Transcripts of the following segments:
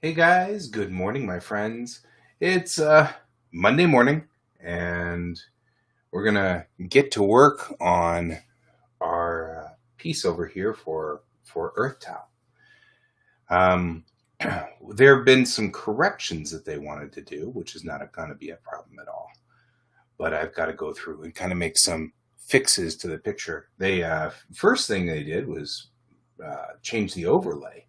Hey guys, good morning, my friends. It's Monday morning, and we're gonna get to work on our piece over here for Earth Towel. Um, there have been some corrections that they wanted to do, which is not going to be a problem at all. But I've got to go through and kind of make some fixes to the picture. They first thing they did was change the overlay.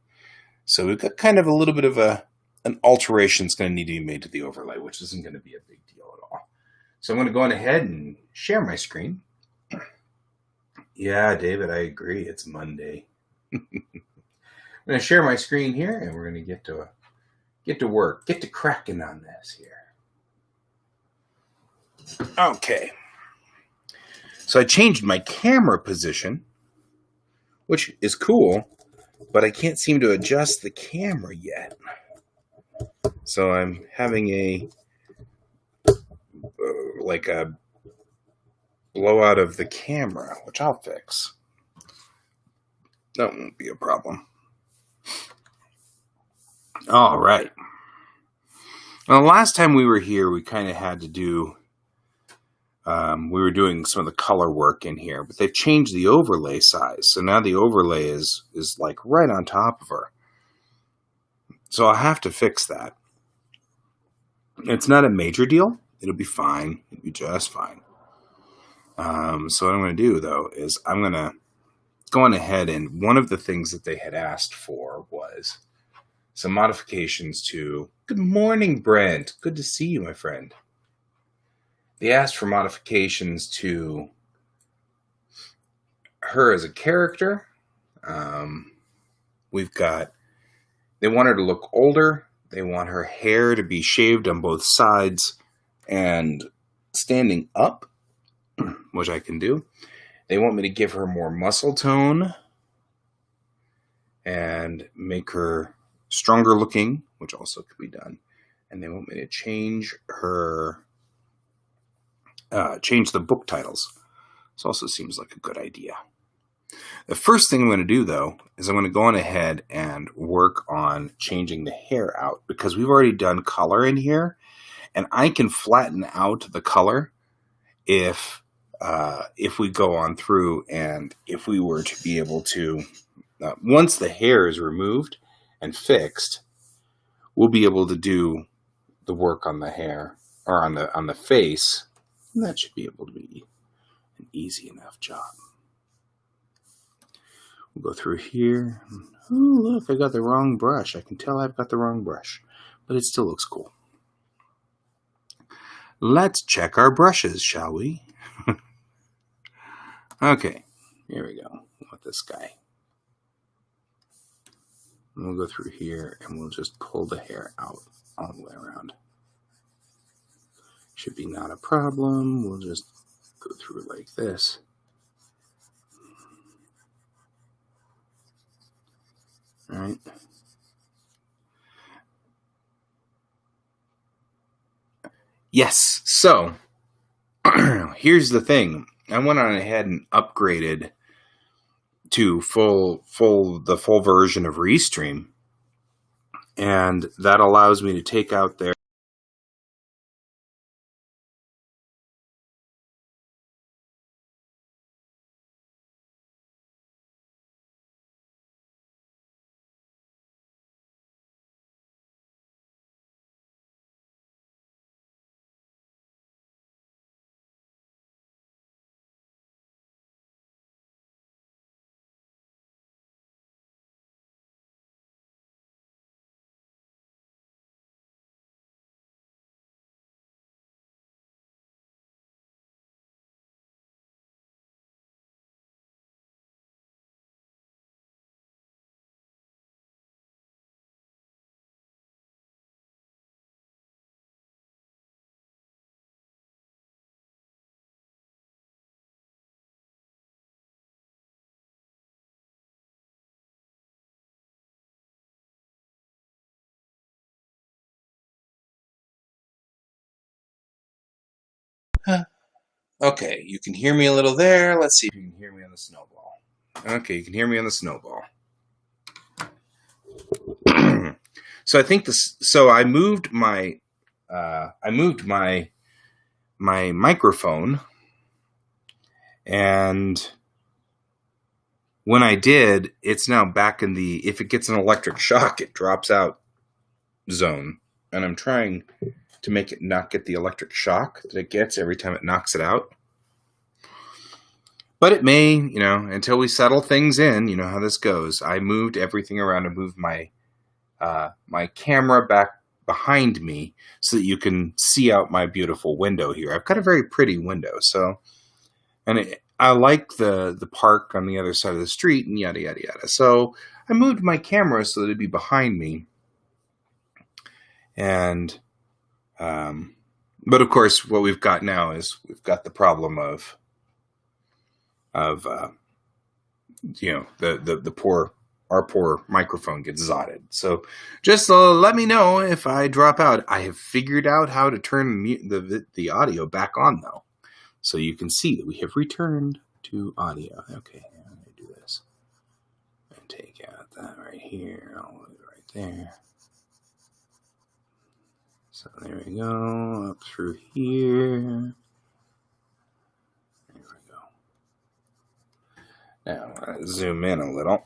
So we've got kind of a little bit of an alteration that's going to need to be made to the overlay, which isn't going to be a big deal at all. So I'm going to go on ahead and share my screen. Yeah, David, I agree. It's Monday. I'm going to share my screen here, and we're going to get to work, get to cracking on this here. Okay. So I changed my camera position, which is cool, but I can't seem to adjust the camera yet. So I'm having a blowout of the camera, which I'll fix. That won't be a problem. All right. Well, the last time we were here, we kind of had to do, we were doing some of the color work in here, but they've changed the overlay size. So now the overlay is like right on top of her. So I'll have to fix that. It's not a major deal. It'll be fine. It'll be just fine. So what I'm going to do, though, is I'm going to go on ahead, and one of the things that they had asked for was some modifications to... Good morning, Brent. Good to see you, my friend. They asked for modifications to her as a character. They want her to look older. They want her hair to be shaved on both sides and standing up, which I can do. They want me to give her more muscle tone and make her stronger looking, which also could be done. And they want me to change the book titles. This also seems like a good idea. The first thing I'm going to do, though, is I'm going to go on ahead and work on changing the hair out, because we've already done color in here, and I can flatten out the color if we go on through, and if we were to be able to, once the hair is removed and fixed, we'll be able to do the work on the hair, or on the face, and that should be able to be an easy enough job. We'll go through here. Oh, look, I got the wrong brush. I can tell I've got the wrong brush, but it still looks cool. Let's check our brushes, shall we? Okay, here we go with this guy. And we'll go through here, and we'll just pull the hair out all the way around. Should be not a problem. We'll just go through like this. All right. Yes, so here's the thing. I went on ahead and upgraded to the full version of Restream, and that allows me to take out their Okay, you can hear me a little there. Let's see if you can hear me on the snowball. Okay, you can hear me on the snowball. So I think this. So I moved my my microphone, and when I did, it's now back in the if it gets an electric shock, it drops out zone, and I'm trying to make it not get the electric shock that it gets every time it knocks it out. But it may, until we settle things in, you know how this goes. I moved everything around. I moved my my camera back behind me so that you can see out my beautiful window here. I've got a very pretty window, I like the park on the other side of the street and yada yada yada. So I moved my camera so that it'd be behind me, and but of course, what we've got now is we've got the problem of our poor microphone gets zotted. So just let me know if I drop out. I have figured out how to turn the audio back on, though, so you can see that we have returned to audio. Okay, I'm going to do this and take out that right here, all the way right there. So there we go, up through here. There we go. Now I'm going to zoom in a little.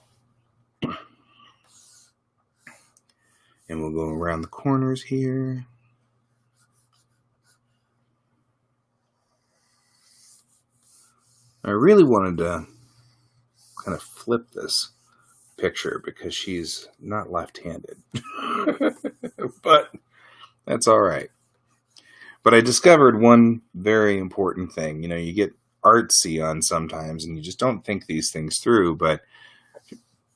And we'll go around the corners here. I really wanted to kind of flip this picture because she's not left-handed. But that's all right. But I discovered one very important thing. You get artsy on sometimes and you just don't think these things through, but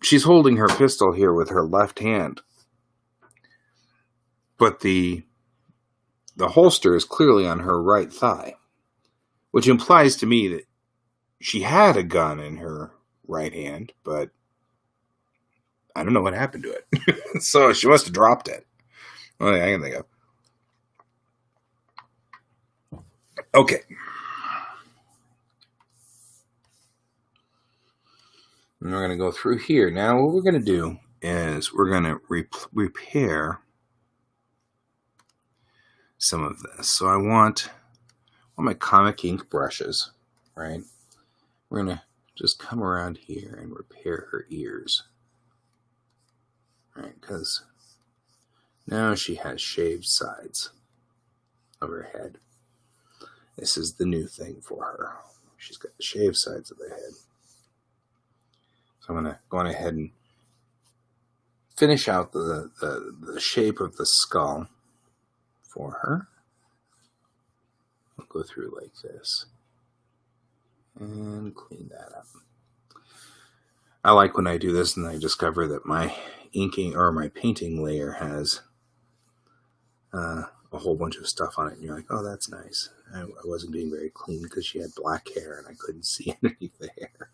she's holding her pistol here with her left hand. But the holster is clearly on her right thigh, which implies to me that she had a gun in her right hand, but I don't know what happened to it. So she must have dropped it. Well, I can think of. Okay. And we're going to go through here. Now what we're going to do is we're going to repair some of this. So I want my comic ink brushes, right? We're going to just come around here and repair her ears, right? Because now she has shaved sides of her head. This is the new thing for her. She's got the shaved sides of the head. So I'm going to go on ahead and finish out the shape of the skull for her. I'll go through like this and clean that up. I like when I do this and I discover that my inking or my painting layer has a whole bunch of stuff on it, and you're like, oh, that's nice. I wasn't being very clean because she had black hair and I couldn't see underneath the hair.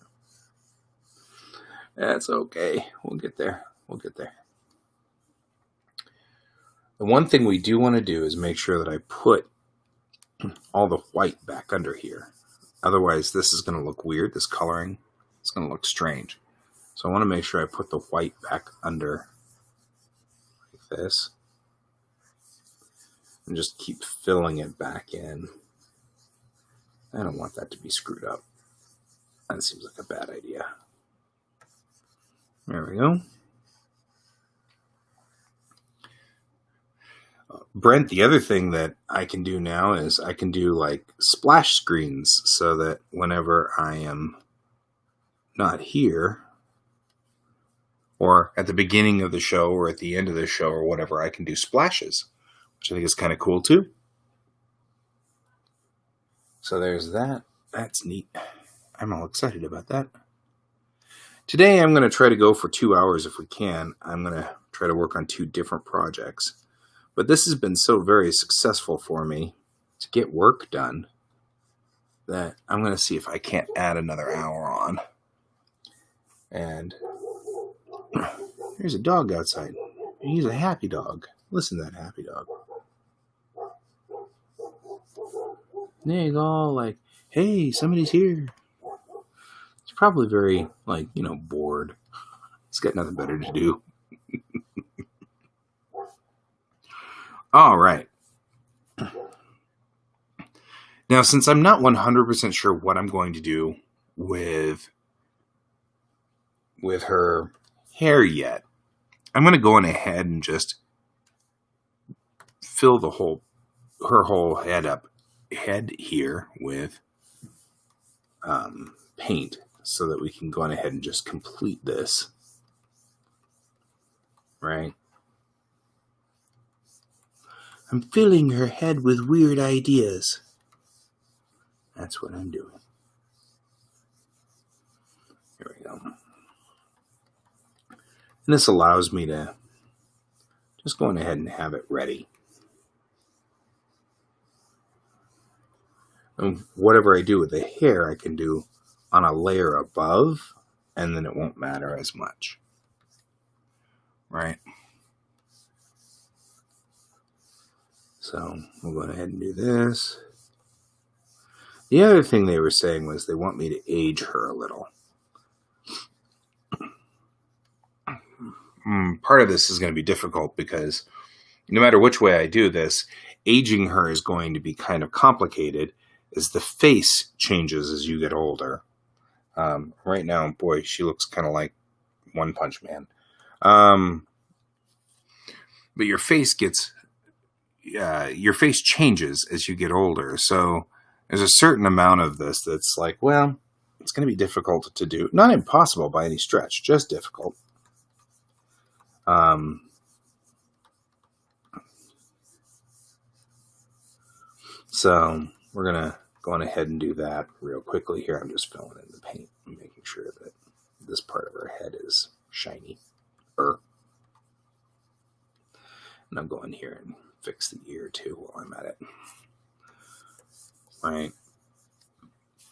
That's okay. We'll get there. The one thing we do want to do is make sure that I put all the white back under here. Otherwise, this is going to look weird. This coloring is going to look strange. So I want to make sure I put the white back under like this. And just keep filling it back in. I don't want that to be screwed up. That seems like a bad idea. There we go. Brent, the other thing that I can do now is I can do like splash screens so that whenever I am not here, or at the beginning of the show or at the end of the show or whatever, I can do splashes, which I think is kind of cool too. So there's that. That's neat. I'm all excited about that. Today I'm going to try to go for 2 hours if we can. I'm going to try to work on 2 different projects. But this has been so very successful for me to get work done that I'm going to see if I can't add another hour on. And there's a dog outside. He's a happy dog. Listen to that happy dog. There you go, like, hey, somebody's here. He's probably very, bored. He's got nothing better to do. All right. Now, since I'm not 100% sure what I'm going to do with her hair yet, I'm going to go on ahead and just fill her whole head here with paint so that we can go on ahead and just complete this. Right? I'm filling her head with weird ideas. That's what I'm doing. Here we go. And this allows me to just go on ahead and have it ready. And whatever I do with the hair, I can do on a layer above, and then it won't matter as much. Right? So we'll go ahead and do this. The other thing they were saying was they want me to age her a little. Part of this is going to be difficult because no matter which way I do this, aging her is going to be kind of complicated as the face changes as you get older. Right now, boy, she looks kind of like One Punch Man. But your face changes as you get older. So there's a certain amount of this that's like, well, it's going to be difficult to do. Not impossible by any stretch, just difficult. So we're going to go on ahead and do that real quickly here. I'm just filling in the paint and making sure that this part of her head is shiny. And I'll go in here and fix the ear too while I'm at it. Right.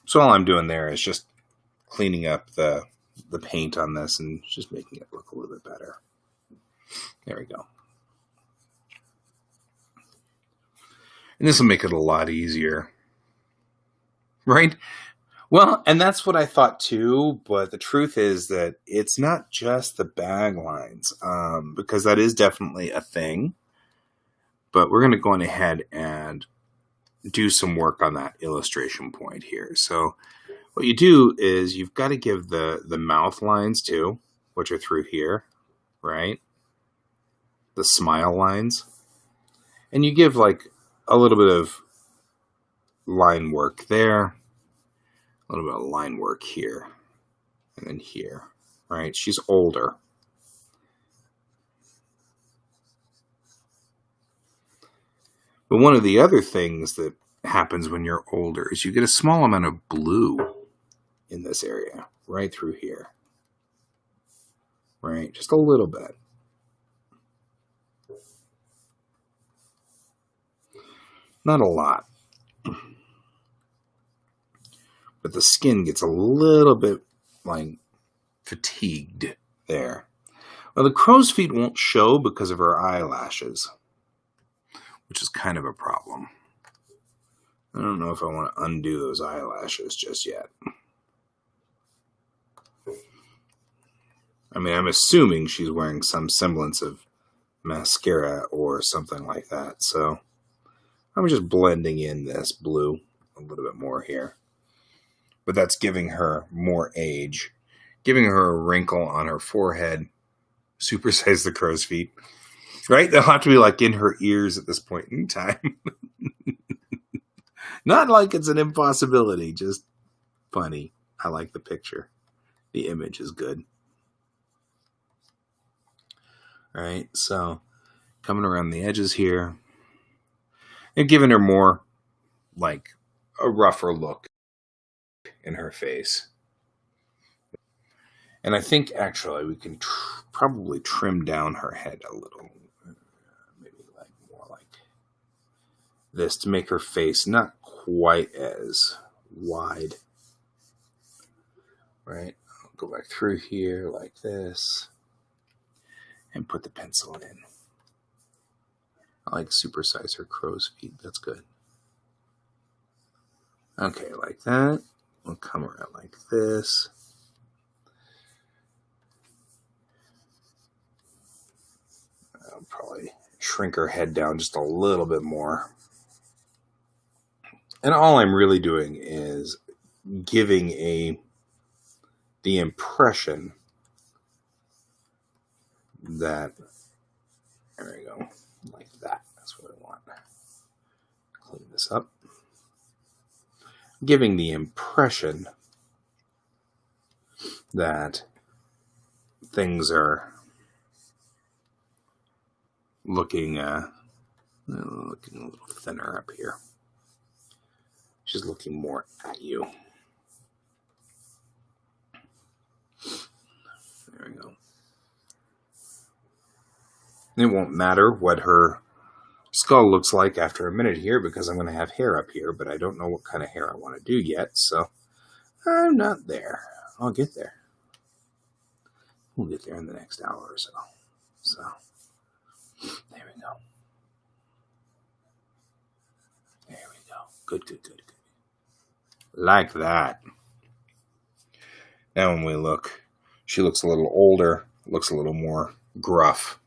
So all I'm doing there is just cleaning up the paint on this and just making it look a little bit better. There we go. And this will make it a lot easier. Right? Well, and that's what I thought too, but the truth is that it's not just the bag lines, because that is definitely a thing. But we're going to go on ahead and do some work on that illustration point here. So what you do is you've got to give the mouth lines too, which are through here, right? The smile lines. And you give like a little bit of line work there, a little bit of line work here, and then here, right? She's older. But one of the other things that happens when you're older is you get a small amount of blue in this area, right through here, right? Just a little bit. Not a lot. But the skin gets a little bit, like, fatigued there. Well, the crow's feet won't show because of her eyelashes, which is kind of a problem. I don't know if I want to undo those eyelashes just yet. I mean, I'm assuming she's wearing some semblance of mascara or something like that, so I'm just blending in this blue a little bit more here. But that's giving her more age, giving her a wrinkle on her forehead, supersize the crow's feet, right? They'll have to be like in her ears at this point in time. Not like it's an impossibility, just funny. I like the picture. The image is good. All right, so coming around the edges here and giving her more like a rougher look in her face. And I think actually we can probably trim down her head a little, maybe like more like this to make her face not quite as wide. Right? I'll go back through here like this and put the pencil in. I like supersize her crow's feet. That's good. Okay, like that. We'll come around like this. I'll probably shrink her head down just a little bit more. And all I'm really doing is giving the impression that, there we go, like that. That's what I want. Clean this up. Giving the impression that things are looking a little thinner up here. She's looking more at you. There we go. It won't matter what her skull looks like after a minute here because I'm going to have hair up here, but I don't know what kind of hair I want to do yet, so I'm not there. I'll get there. We'll get there in the next hour or so. So, there we go. There we go. Good, good, good, good. Like that. Now when we look, she looks a little older, looks a little more gruff.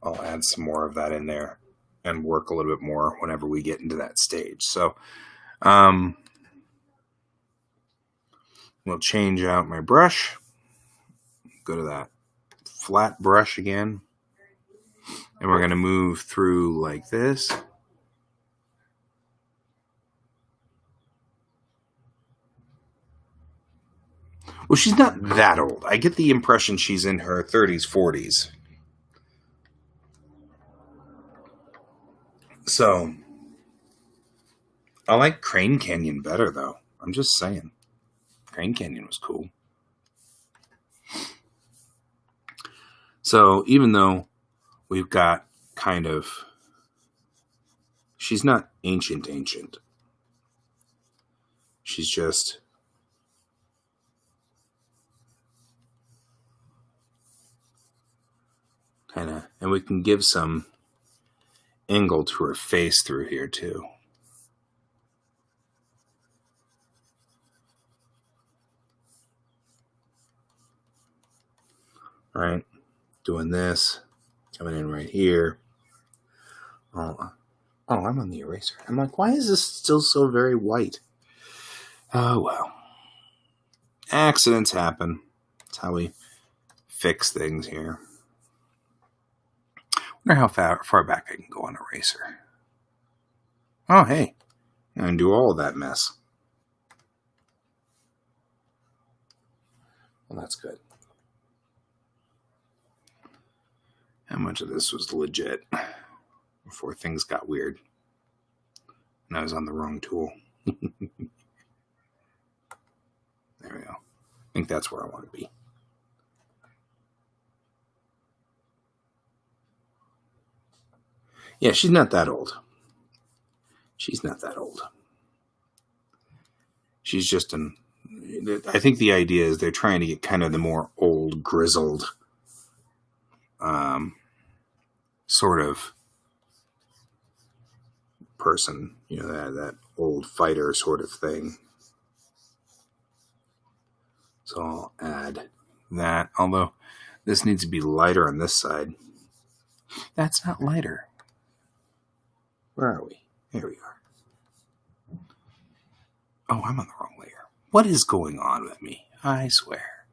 I'll add some more of that in there and work a little bit more whenever we get into that stage. So, we'll change out my brush. Go to that flat brush again. And we're going to move through like this. Well, she's not that old. I get the impression she's in her 30s, 40s. So, I like Crane Canyon better, though. I'm just saying. Crane Canyon was cool. So, even though we've got kind of... She's not ancient. She's just... kind of... And we can give some angle to her face through here, too. Right? Doing this. Coming in right here. Oh, I'm on the eraser. I'm like, why is this still so very white? Oh, well. Accidents happen. That's how we fix things here. Wonder how far back I can go on eraser. Oh, hey. I can do all of that mess. Well, that's good. How much of this was legit before things got weird? And I was on the wrong tool. There we go. I think that's where I want to be. Yeah, she's not that old. She's not that old. She's just I think the idea is they're trying to get kind of the more old, grizzled sort of person, that old fighter sort of thing. So I'll add that, although this needs to be lighter on this side. That's not lighter. Where are we? Here we are. Oh, I'm on the wrong layer. What is going on with me? I swear.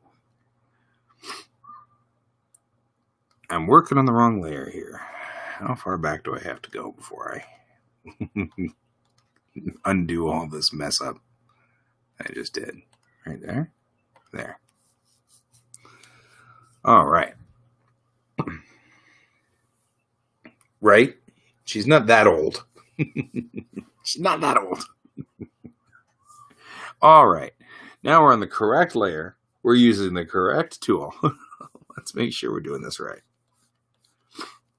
I'm working on the wrong layer here. How far back do I have to go before I undo all this mess up I just did? Right there. There. All right. Right? She's not that old. She's not that old. All right. Now we're on the correct layer. We're using the correct tool. Let's make sure we're doing this right.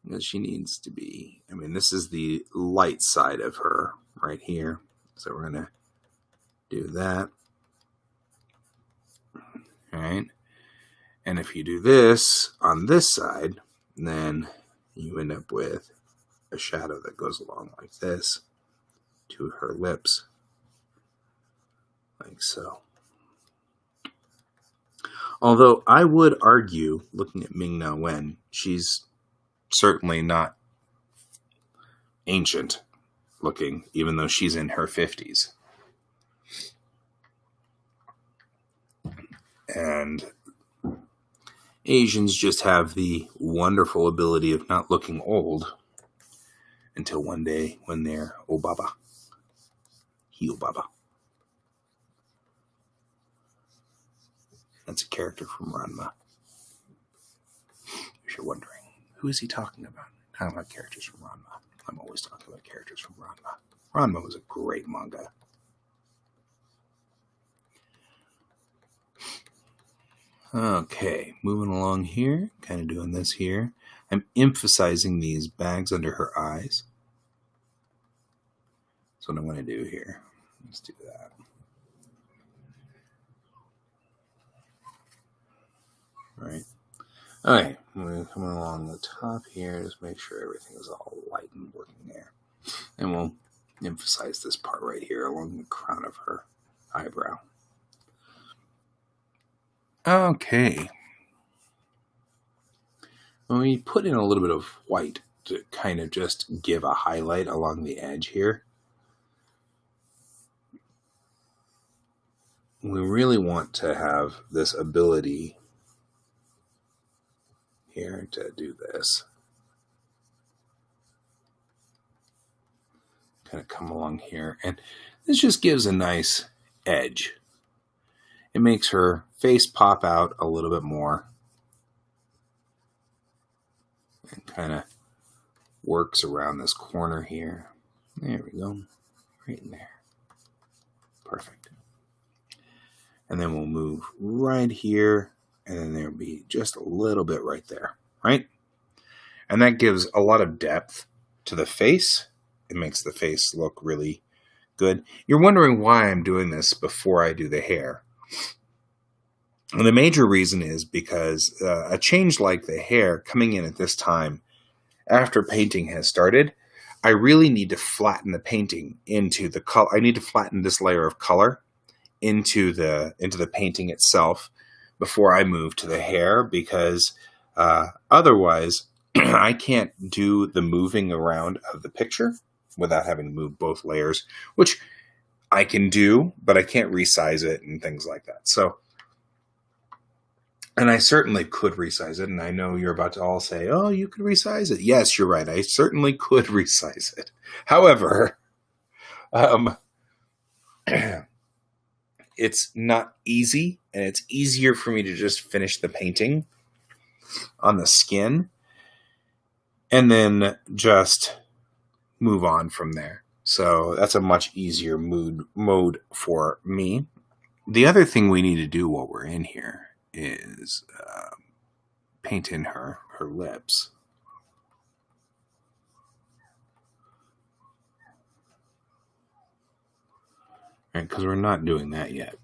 Because she needs to be... this is the light side of her right here. So we're going to do that. All right. And if you do this on this side, then you end up with a shadow that goes along like this to her lips. Like so. Although I would argue, looking at Ming Na Wen, she's certainly not ancient looking, even though she's in her 50s. And Asians just have the wonderful ability of not looking old until one day when they're Obaba. He Obaba. That's a character from Ranma. If you're wondering, who is he talking about? I don't like characters from Ranma. I'm always talking about characters from Ranma. Ranma was a great manga. Okay, moving along here, kind of doing this here. I'm emphasizing these bags under her eyes. That's what I want to do here. Let's do that. Right. Okay, we're coming along the top here. Just make sure everything is all light and working there. And we'll emphasize this part right here along the crown of her eyebrow. Okay. When we put in a little bit of white to kind of just give a highlight along the edge here, we really want to have this ability here to do this. Kind of come along here, and this just gives a nice edge. It makes her face pop out a little bit more and kind of works around this corner here. There we go. Right in there. Perfect. And then we'll move right here, and then there'll be just a little bit right there, right? And that gives a lot of depth to the face. It makes the face look really good. You're wondering why I'm doing this before I do the hair. And the major reason is because a change like the hair coming in at this time after painting has started, I really need to flatten the painting into the color. I need to flatten this layer of color into the painting itself before I move to the hair, because otherwise I can't do the moving around of the picture without having to move both layers, which I can do, but I can't resize it and things like that. So, and I certainly could resize it, and I know you're about to all say, oh, you could resize it. Yes, you're right. I certainly could resize it. However, it's not easy, and it's easier for me to just finish the painting on the skin and then just move on from there. So that's a much easier mode for me. The other thing we need to do while we're in here is paint in her lips. Right, because we're not doing that yet.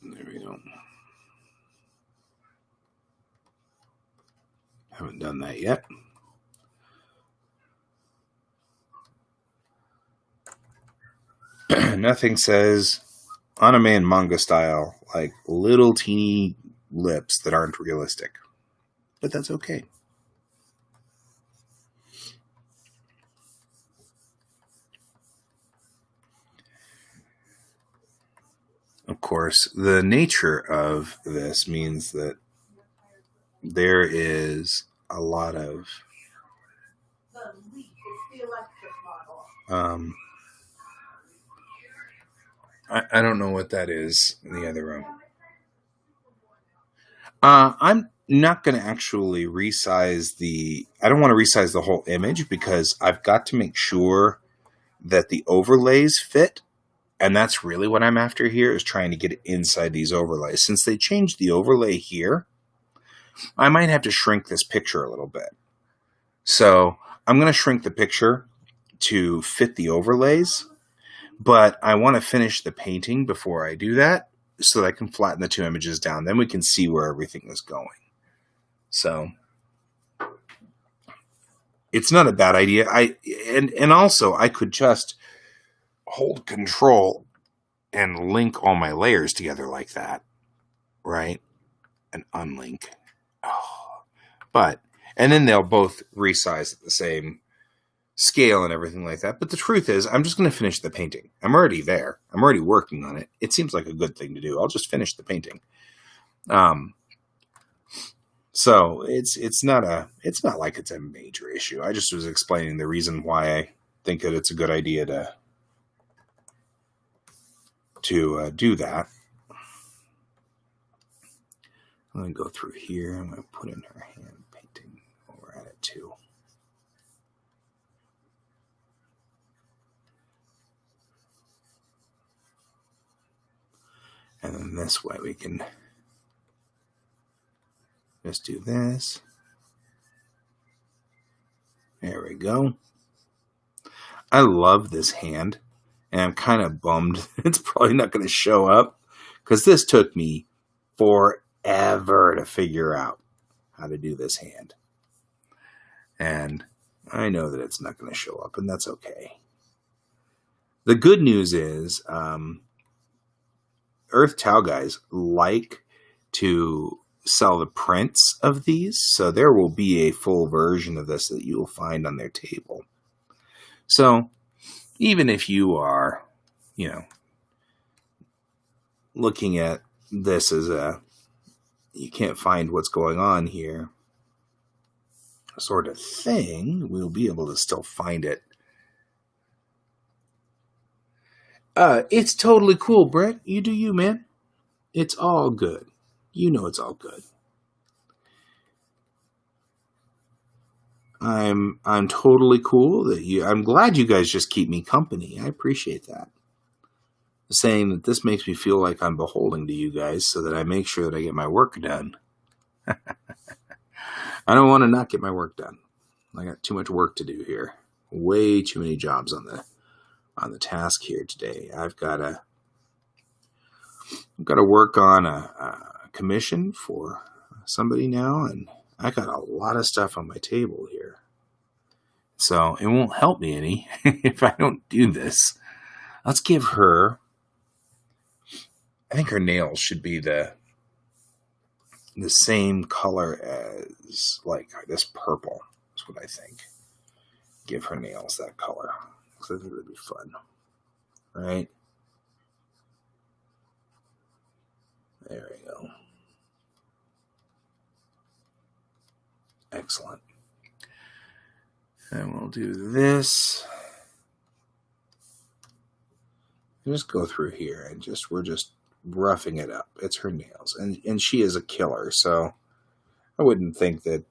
There we go. Haven't done that yet. Nothing says anime and manga style like little teeny lips that aren't realistic. But that's okay. Of course, the nature of this means that there is a lot of I don't know what that is in the other room. I'm not going to actually resize I don't want to resize the whole image because I've got to make sure that the overlays fit. And that's really what I'm after here, is trying to get it inside these overlays. Since they changed the overlay here, I might have to shrink this picture a little bit. So I'm going to shrink the picture to fit the overlays, but I want to finish the painting before I do that so that I can flatten the two images down. Then we can see where everything is going. So it's not a bad idea. And also I could just hold control and link all my layers together like that, right? And unlink. Oh. And then they'll both resize at the same scale and everything like that. But the truth is, I'm just going to finish the painting. I'm already there. I'm already working on it. It seems like a good thing to do. I'll just finish the painting. So it's not like it's a major issue. I just was explaining the reason why I think that it's a good idea to do that. I'm going to go through here. I'm going to put in her hand painting over at it too. And then this way we can just do this. There we go. I love this hand, and I'm kind of bummed it's probably not going to show up, because this took me forever to figure out how to do this hand. And I know that it's not going to show up, and that's okay. The good news is Earth Tau guys like to sell the prints of these, so there will be a full version of this that you will find on their table. So even if you are, looking at this as you can't find what's going on here sort of thing, we'll be able to still find it. It's totally cool, Brett. You do you, man. It's all good. You know it's all good. I'm totally cool that I'm glad you guys just keep me company. I appreciate that. Saying that this makes me feel like I'm beholden to you guys so that I make sure that I get my work done. I don't want to not get my work done. I got too much work to do here. Way too many jobs on the task here today. I've got to work on a commission for somebody now, and I got a lot of stuff on my table here. So it won't help me any if I don't do this. Let's give her, I think her nails should be the same color as like this purple. That's what I think. Give her nails that color. So I think it would be fun. Right? There we go. Excellent. And we'll do this. Just go through here and we're just roughing it up. It's her nails. And she is a killer, so I wouldn't think that,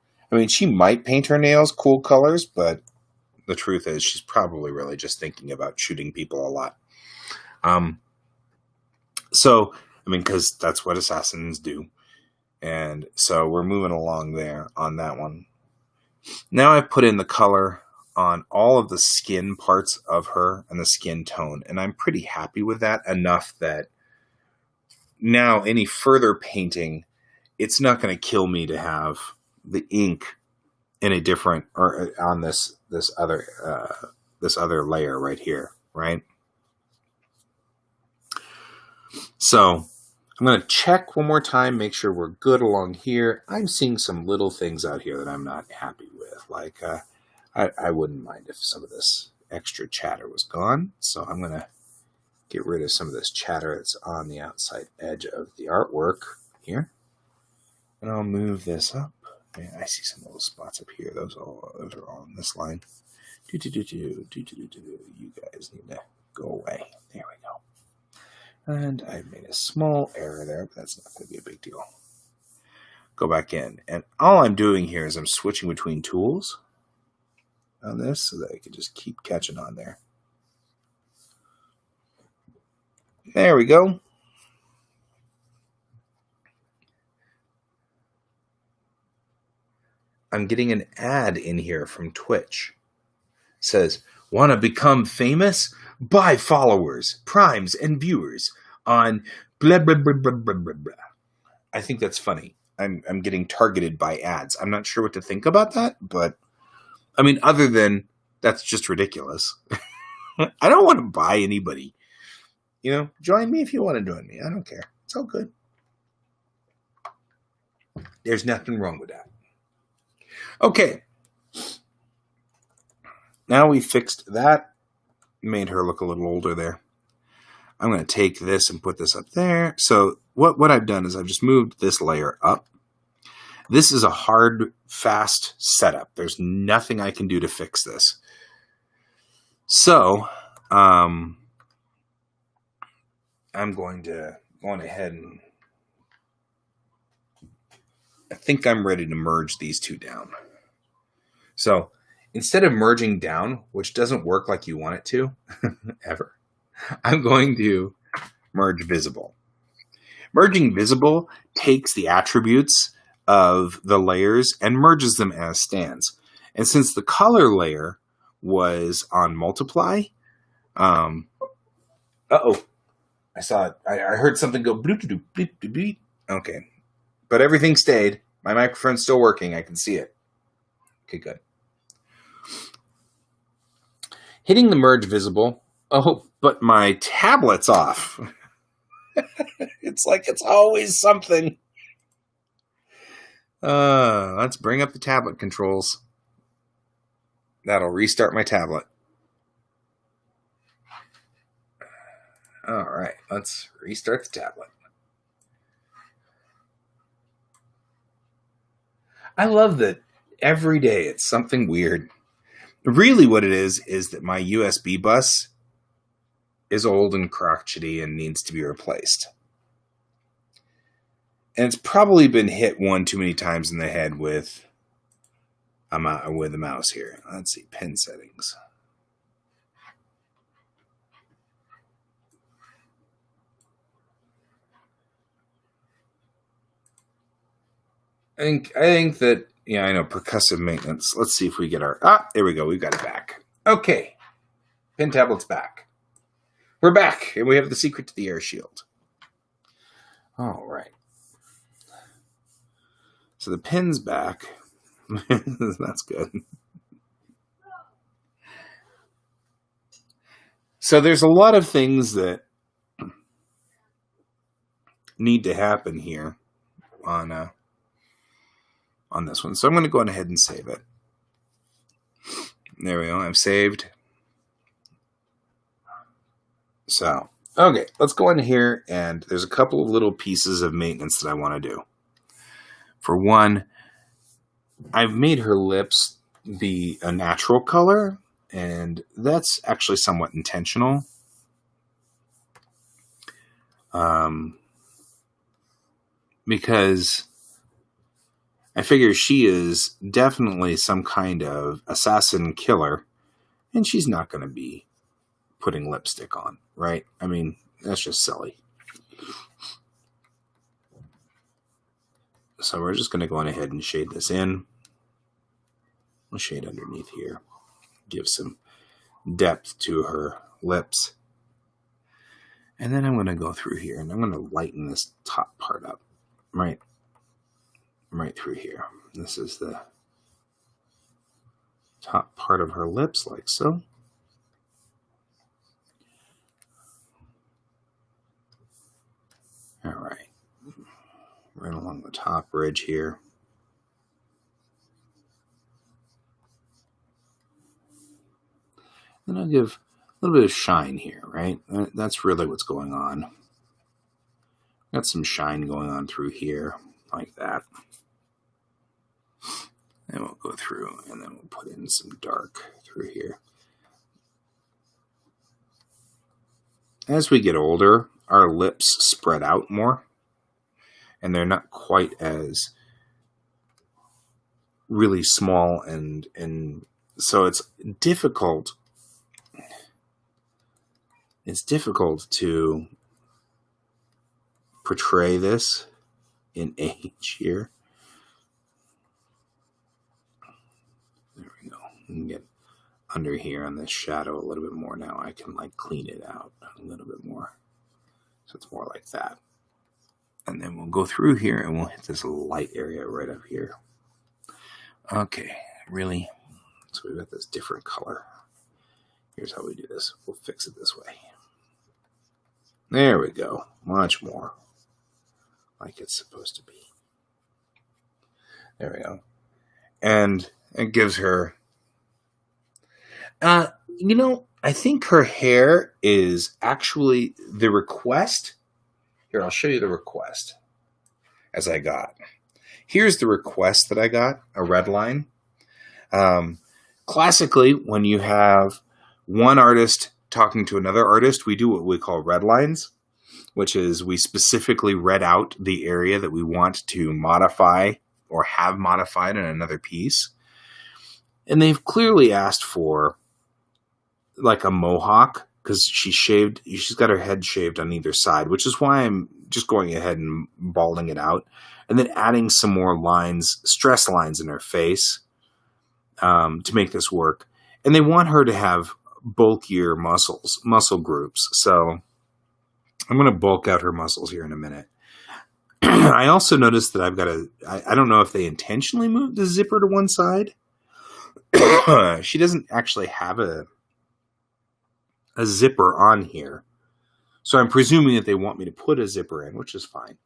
she might paint her nails cool colors, but the truth is she's probably really just thinking about shooting people a lot. So, because that's what assassins do. And so we're moving along there on that one. Now I've put in the color on all of the skin parts of her and the skin tone, and I'm pretty happy with that, enough that now any further painting, it's not going to kill me to have the ink in a different, or on this other layer right here, right? So I'm going to check one more time, make sure we're good along here. I'm seeing some little things out here that I'm not happy with. Like, I wouldn't mind if some of this extra chatter was gone. So I'm going to get rid of some of this chatter that's on the outside edge of the artwork here. And I'll move this up. Man, I see some little spots up here. Those are all on this line. You guys need to go away. There we go. And I made a small error there, but that's not going to be a big deal. Go back in. And all I'm doing here is I'm switching between tools on this so that I can just keep catching on there. There we go. I'm getting an ad in here from Twitch. It says, want to become famous? Buy followers, primes, and viewers on blah, blah, blah, blah, blah, blah, blah. I think that's funny. I'm getting targeted by ads. I'm not sure what to think about that, but other than that's just ridiculous. I don't want to buy anybody. You know, join me if you want to join me. I don't care. It's all good. There's nothing wrong with that. Okay. Now we fixed that. Made her look a little older there. I'm going to take this and put this up there. So what I've done is I've just moved this layer up. This is a hard, fast setup. There's nothing I can do to fix this. So I'm going to go on ahead and I think I'm ready to merge these two down. So instead of merging down, which doesn't work like you want it to, ever, I'm going to merge visible. Merging visible takes the attributes of the layers and merges them as stands. And since the color layer was on multiply, uh-oh, I saw it. I heard something go bloop, bloop, bloop, bloop, bloop. Okay. But everything stayed. My microphone's still working. I can see it. Okay, good. Hitting the merge visible. Oh, but my tablet's off. It's like it's always something. Let's bring up the tablet controls. That'll restart my tablet. All right, let's restart the tablet. I love that every day it's something weird. Really what it is that my USB bus is old and crotchety and needs to be replaced. And it's probably been hit one too many times in the head with a mouse here. Let's see, pin settings. I think that, yeah, I know, percussive maintenance. Let's see if we get there we go. We've got it back. Okay. Pin tablet's back. We're back, and we have the secret to the air shield. All right. So the pin's back. That's good. So there's a lot of things that need to happen here on this one. So I'm going to go ahead and save it. There we go. I've saved. So, okay, let's go in here, and there's a couple of little pieces of maintenance that I want to do. For one, I've made her lips be a natural color, and that's actually somewhat intentional. Because I figure she is definitely some kind of assassin killer, and she's not going to be putting lipstick on, right? I mean, that's just silly. So we're just going to go on ahead and shade this in. We'll shade underneath here. Give some depth to her lips. And then I'm going to go through here, and I'm going to lighten this top part up. Right through here. This is the top part of her lips, like so. All right. Right along the top ridge here. Then I'll give a little bit of shine here, right? That's really what's going on. Got some shine going on through here, like that. And we'll go through, and then we'll put in some dark through here. As we get older, our lips spread out more, and they're not quite as really small, and so it's difficult. It's difficult to portray this in age here. There we go. You can get under here on this shadow a little bit more now. I can like clean it out a little bit more. So it's more like that. And then we'll go through here and we'll hit this light area right up here. Okay, really? So we've got this different color. Here's how we do this. We'll fix it this way. There we go. Much more like it's supposed to be. There we go. And it gives her... I think her hair is actually the request. Here, I'll show you the request as I got. Here's the request that I got, a red line. Classically, when you have one artist talking to another artist, we do what we call red lines, which is we specifically read out the area that we want to modify or have modified in another piece. And they've clearly asked for like a mohawk because she's got her head shaved on either side, which is why I'm just going ahead and balding it out and then adding some more lines, stress lines in her face to make this work. And they want her to have bulkier muscle groups. So I'm going to bulk out her muscles here in a minute. I also noticed that I've got I don't know if they intentionally moved the zipper to one side. She doesn't actually have a zipper on here. So I'm presuming that they want me to put a zipper in, which is fine.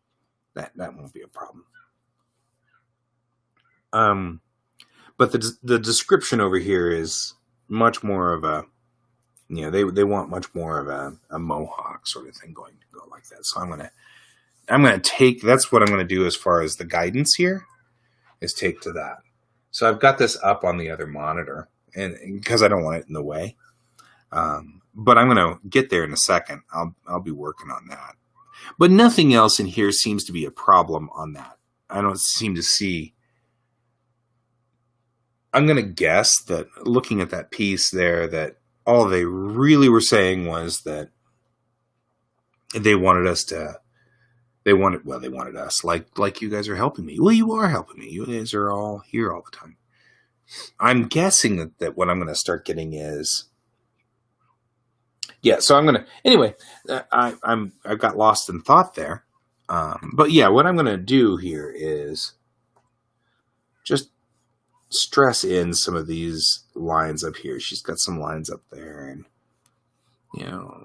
That won't be a problem. But the description over here is much more of a, they want much more of a mohawk sort of thing going to go like that. So I'm gonna take, that's what I'm gonna do as far as the guidance here, is take to that. So I've got this up on the other monitor, and because I don't want it in the way. But I'm gonna get there in a second. I'll be working on that. But nothing else in here seems to be a problem on that. I don't seem to see. I'm gonna guess that looking at that piece there, that all they really were saying was that they wanted us to. They wanted us, like you guys are helping me. Well, you are helping me. You guys are all here all the time. I'm guessing that what I'm going to start getting is, yeah. So I'm going to, anyway. I got lost in thought there, but yeah, what I'm going to do here is just stress in some of these lines up here. She's got some lines up there, and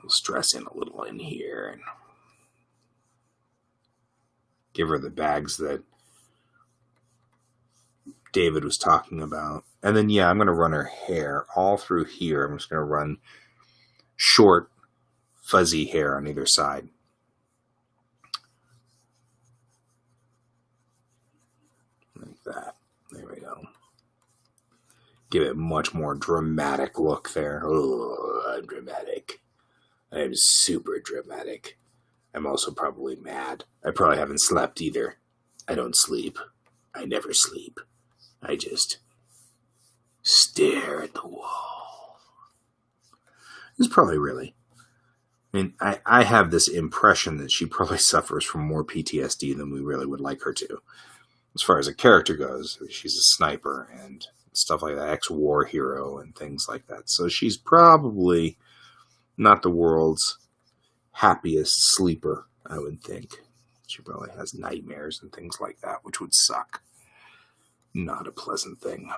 stress in a little in here, and give her the bags that David was talking about. And then, I'm going to run her hair all through here. I'm just going to run short, fuzzy hair on either side. Like that. There we go. Give it a much more dramatic look there. Oh, I'm dramatic. I'm super dramatic. I'm also probably mad. I probably haven't slept either. I don't sleep. I never sleep. I just stare at the wall. It's probably really. I mean, I have this impression that she probably suffers from more PTSD than we really would like her to. As far as a character goes, she's a sniper and stuff like that, ex-war hero and things like that. So she's probably not the world's happiest sleeper, I would think. She probably has nightmares and things like that, which would suck. Not a pleasant thing.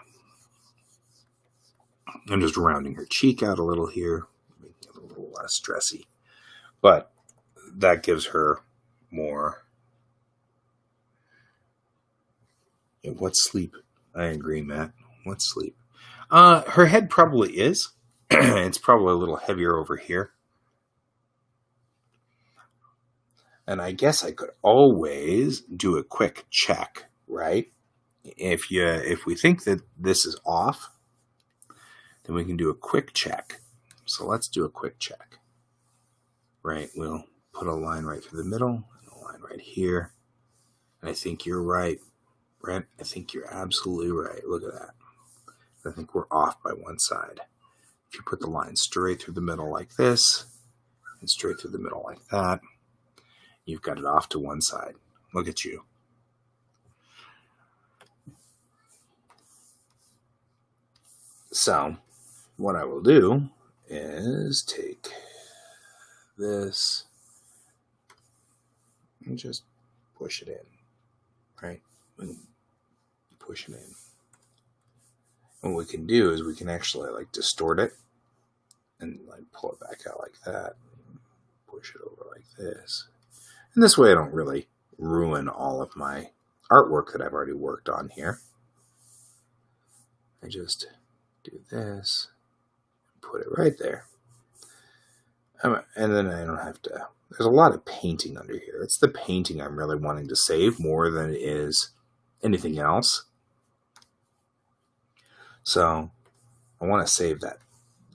I'm just rounding her cheek out a little here, making it a little less stressy. But that gives her more. What sleep? I agree, Matt. What sleep? Her head probably is. It's probably a little heavier over here. And I guess I could always do a quick check, right? If we think that this is off, then we can do a quick check. So let's do a quick check. Right, we'll put a line right through the middle, and a line right here. And I think you're right, Brent. I think you're absolutely right. Look at that. I think we're off by one side. If you put the line straight through the middle like this, and straight through the middle like that, you've got it off to one side. Look at you. So, what I will do is take this and just push it in, right? Push it in. And what we can do is we can actually distort it and like pull it back out like that. Push it over like this. And this way I don't really ruin all of my artwork that I've already worked on here. I just do this, put it right there. And then I don't have to... There's a lot of painting under here. It's the painting I'm really wanting to save more than it is anything else. So I want to save that.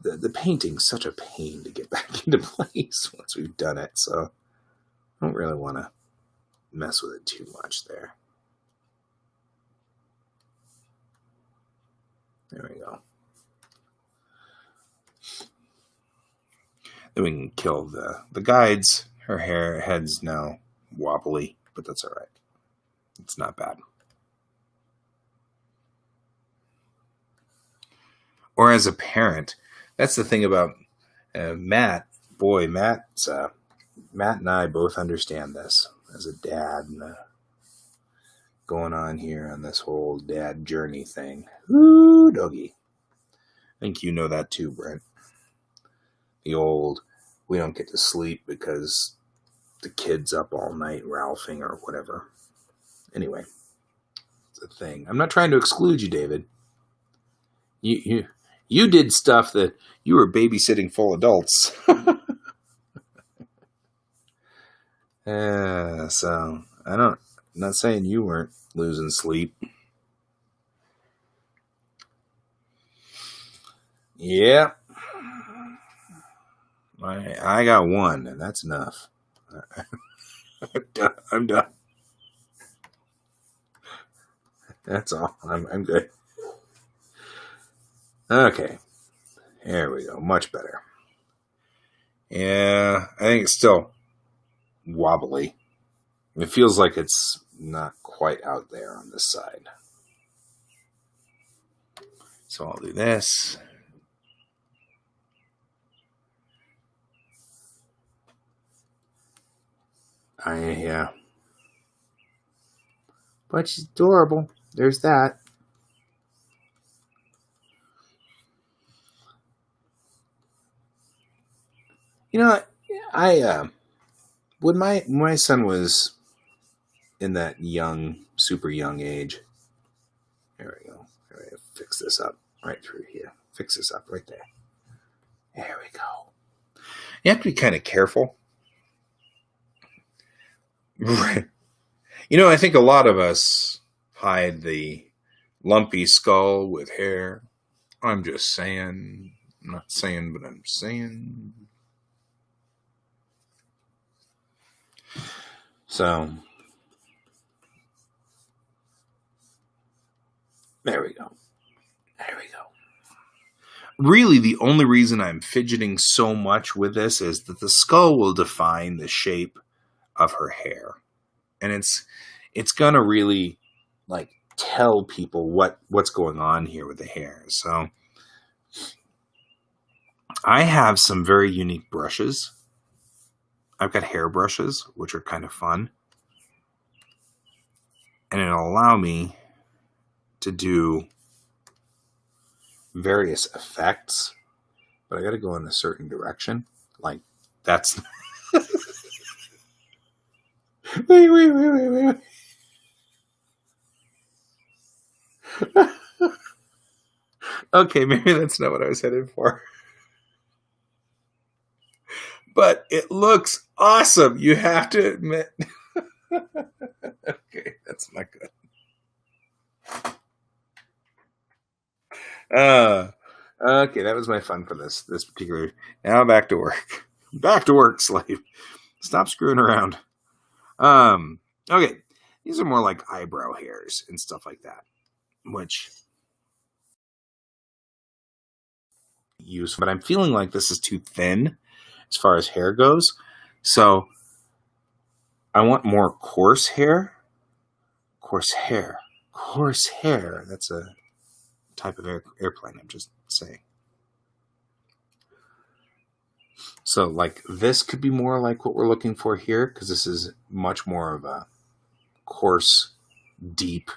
The painting's such a pain to get back into place once we've done it. So I don't really want to mess with it too much there. There we go. Then we can kill the guides. Her head's now wobbly, but that's all right. It's not bad. Or as a parent, that's the thing about Matt. Boy, Matt and I both understand this as a dad, and going on here on this whole dad journey thing. Ooh, doggy. I think you know that too, Brent. The old, we don't get to sleep because the kid's up all night ralphing or whatever. Anyway, it's a thing. I'm not trying to exclude you, David. You did stuff that you were babysitting full adults. So I'm not saying you weren't losing sleep. Yeah. I got one, and that's enough. I'm done. That's all. I'm good. Okay. There we go. Much better. Yeah, I think it's still wobbly. It feels like it's not quite out there on this side. So I'll do this. Yeah. But she's adorable. There's that. You know, I when my son was in that super young age. There we go. Fix this up right through here. Fix this up right there. There we go. You have to be kind of careful. You know, I think a lot of us hide the lumpy skull with hair. I'm just saying. I'm not saying, but I'm saying. So, there we go. There we go. Really, the only reason I'm fidgeting so much with this is that the skull will define the shape of her hair. And it's gonna really like tell people what's going on here with the hair. So I have some very unique brushes. I've got hair brushes, which are kind of fun. And it'll allow me to do various effects. But I gotta go in a certain direction. Like that's Wait. Okay, maybe that's not what I was headed for. But it looks awesome, you have to admit. Okay, that's not good. Okay, that was my fun for this particular. Now back to work. Back to work, slave. Stop screwing around. Okay, these are more like eyebrow hairs and stuff like that, which use. But I'm feeling like this is too thin as far as hair goes, so I want more coarse hair. Coarse hair. That's a type of airplane. I'm just saying. So, like, this could be more like what we're looking for here, because this is much more of a coarse, deep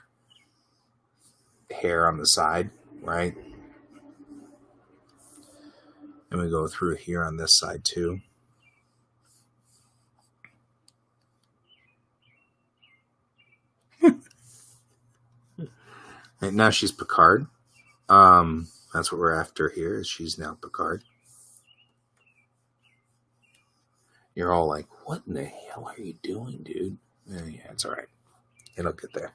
hair on the side, right? And we go through here on this side too. Right now she's Picard. That's what we're after here. Is she's now Picard. You're all like, what in the hell are you doing, dude? Yeah, it's all right. It'll get there.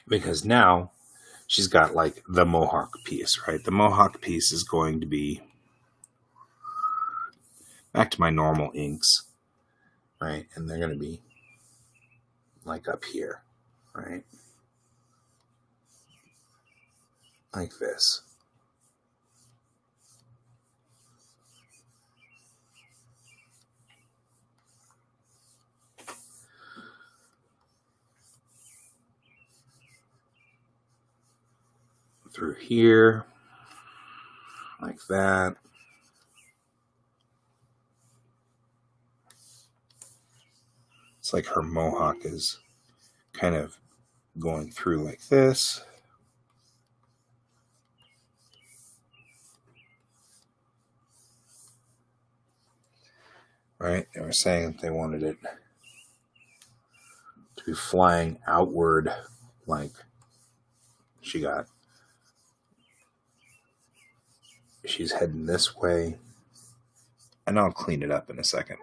Because now she's got like the Mohawk piece, right? The Mohawk piece is going to be back to my normal inks, right? And they're going to be like up here, right? Like this. Through here, like that. It's like her Mohawk is kind of going through like this. Right? They were saying that they wanted it to be flying outward, like she's heading this way. And I'll clean it up in a second.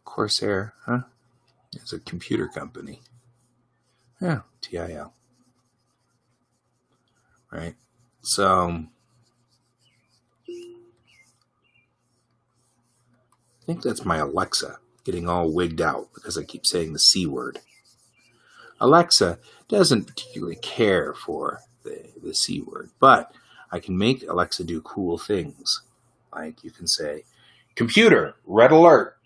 Corsair, huh? It's a computer company. Yeah, TIL. Right? So I think that's my Alexa getting all wigged out because I keep saying the C word. Alexa doesn't particularly care for the C word, but I can make Alexa do cool things. Like you can say, computer, red alert.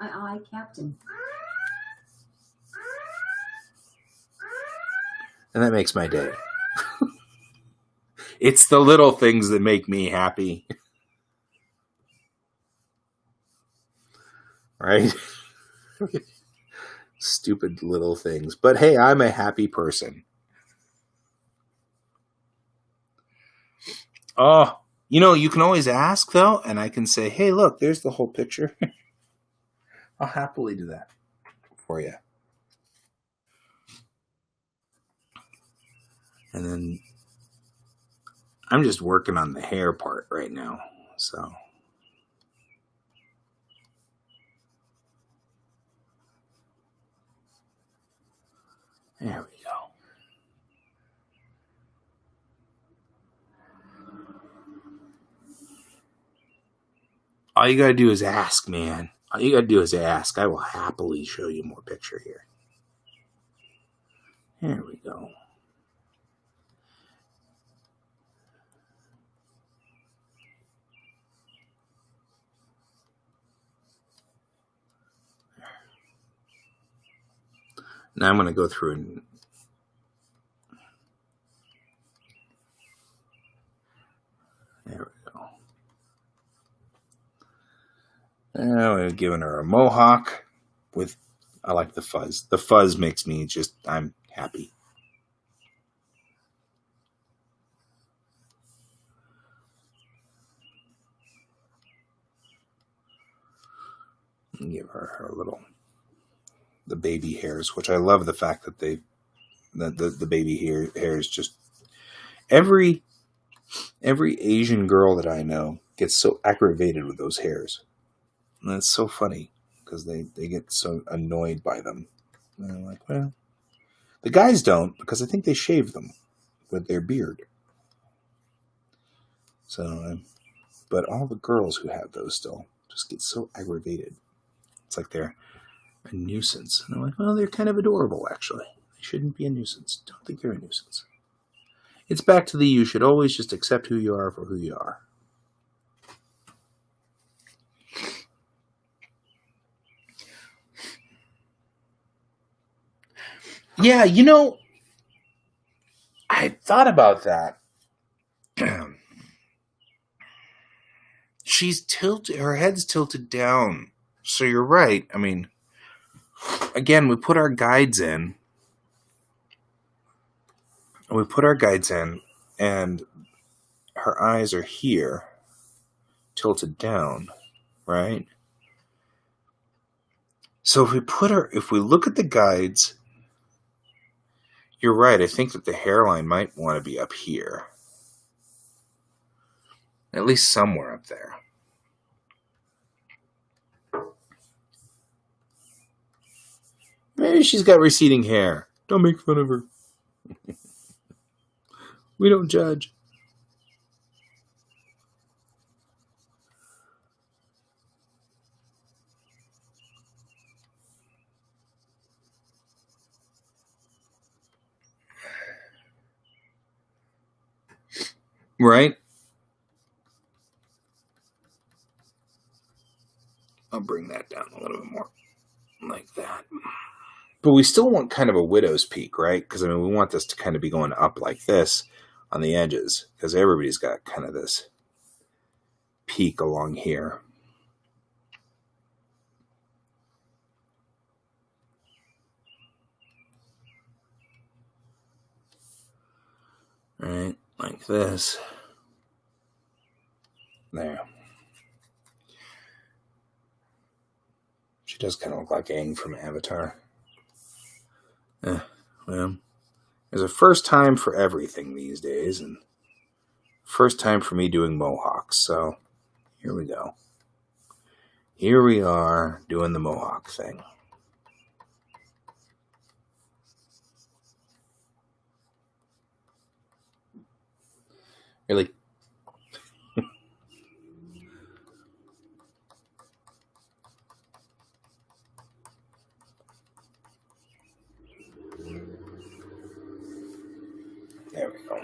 Aye, Captain. And that makes my day. It's the little things that make me happy. Right? Stupid little things. But hey, I'm a happy person. Oh, you can always ask, though, and I can say, hey, look, there's the whole picture. I'll happily do that for you. And then I'm just working on the hair part right now, so... There we go. All you gotta do is ask, man. All you gotta do is ask. I will happily show you more picture here. There we go. Now I'm going to go through and there we go. Now we're giving her a Mohawk with, I like the fuzz. The fuzz makes me just, I'm happy. And give her little, the baby hairs, which I love the fact that the baby hair is just, every Asian girl that I know gets so aggravated with those hairs. And that's so funny because they get so annoyed by them. And I'm like, well, the guys don't because I think they shave them with their beard. So, but all the girls who have those still just get so aggravated. It's like they're a nuisance. And I'm like, well, they're kind of adorable, actually. They shouldn't be a nuisance. Don't think they're a nuisance. It's back to you should always just accept who you are for who you are. Yeah, I thought about that. She's tilted, her head's tilted down. So you're right. I mean, again, we put our guides in. And her eyes are here, tilted down, right? So if we look at the guides, you're right. I think that the hairline might want to be up here. At least somewhere up there. Maybe she's got receding hair. Don't make fun of her. We don't judge. Right? I'll bring that down a little bit more. Like that. But we still want kind of a widow's peak, right? Because, we want this to kind of be going up like this on the edges. Because everybody's got kind of this peak along here. Right? Like this. There. She does kind of look like Aang from Avatar. Well, there's a first time for everything these days, and first time for me doing mohawks, so here we go. Here we are doing the mohawk thing. Really? There we go.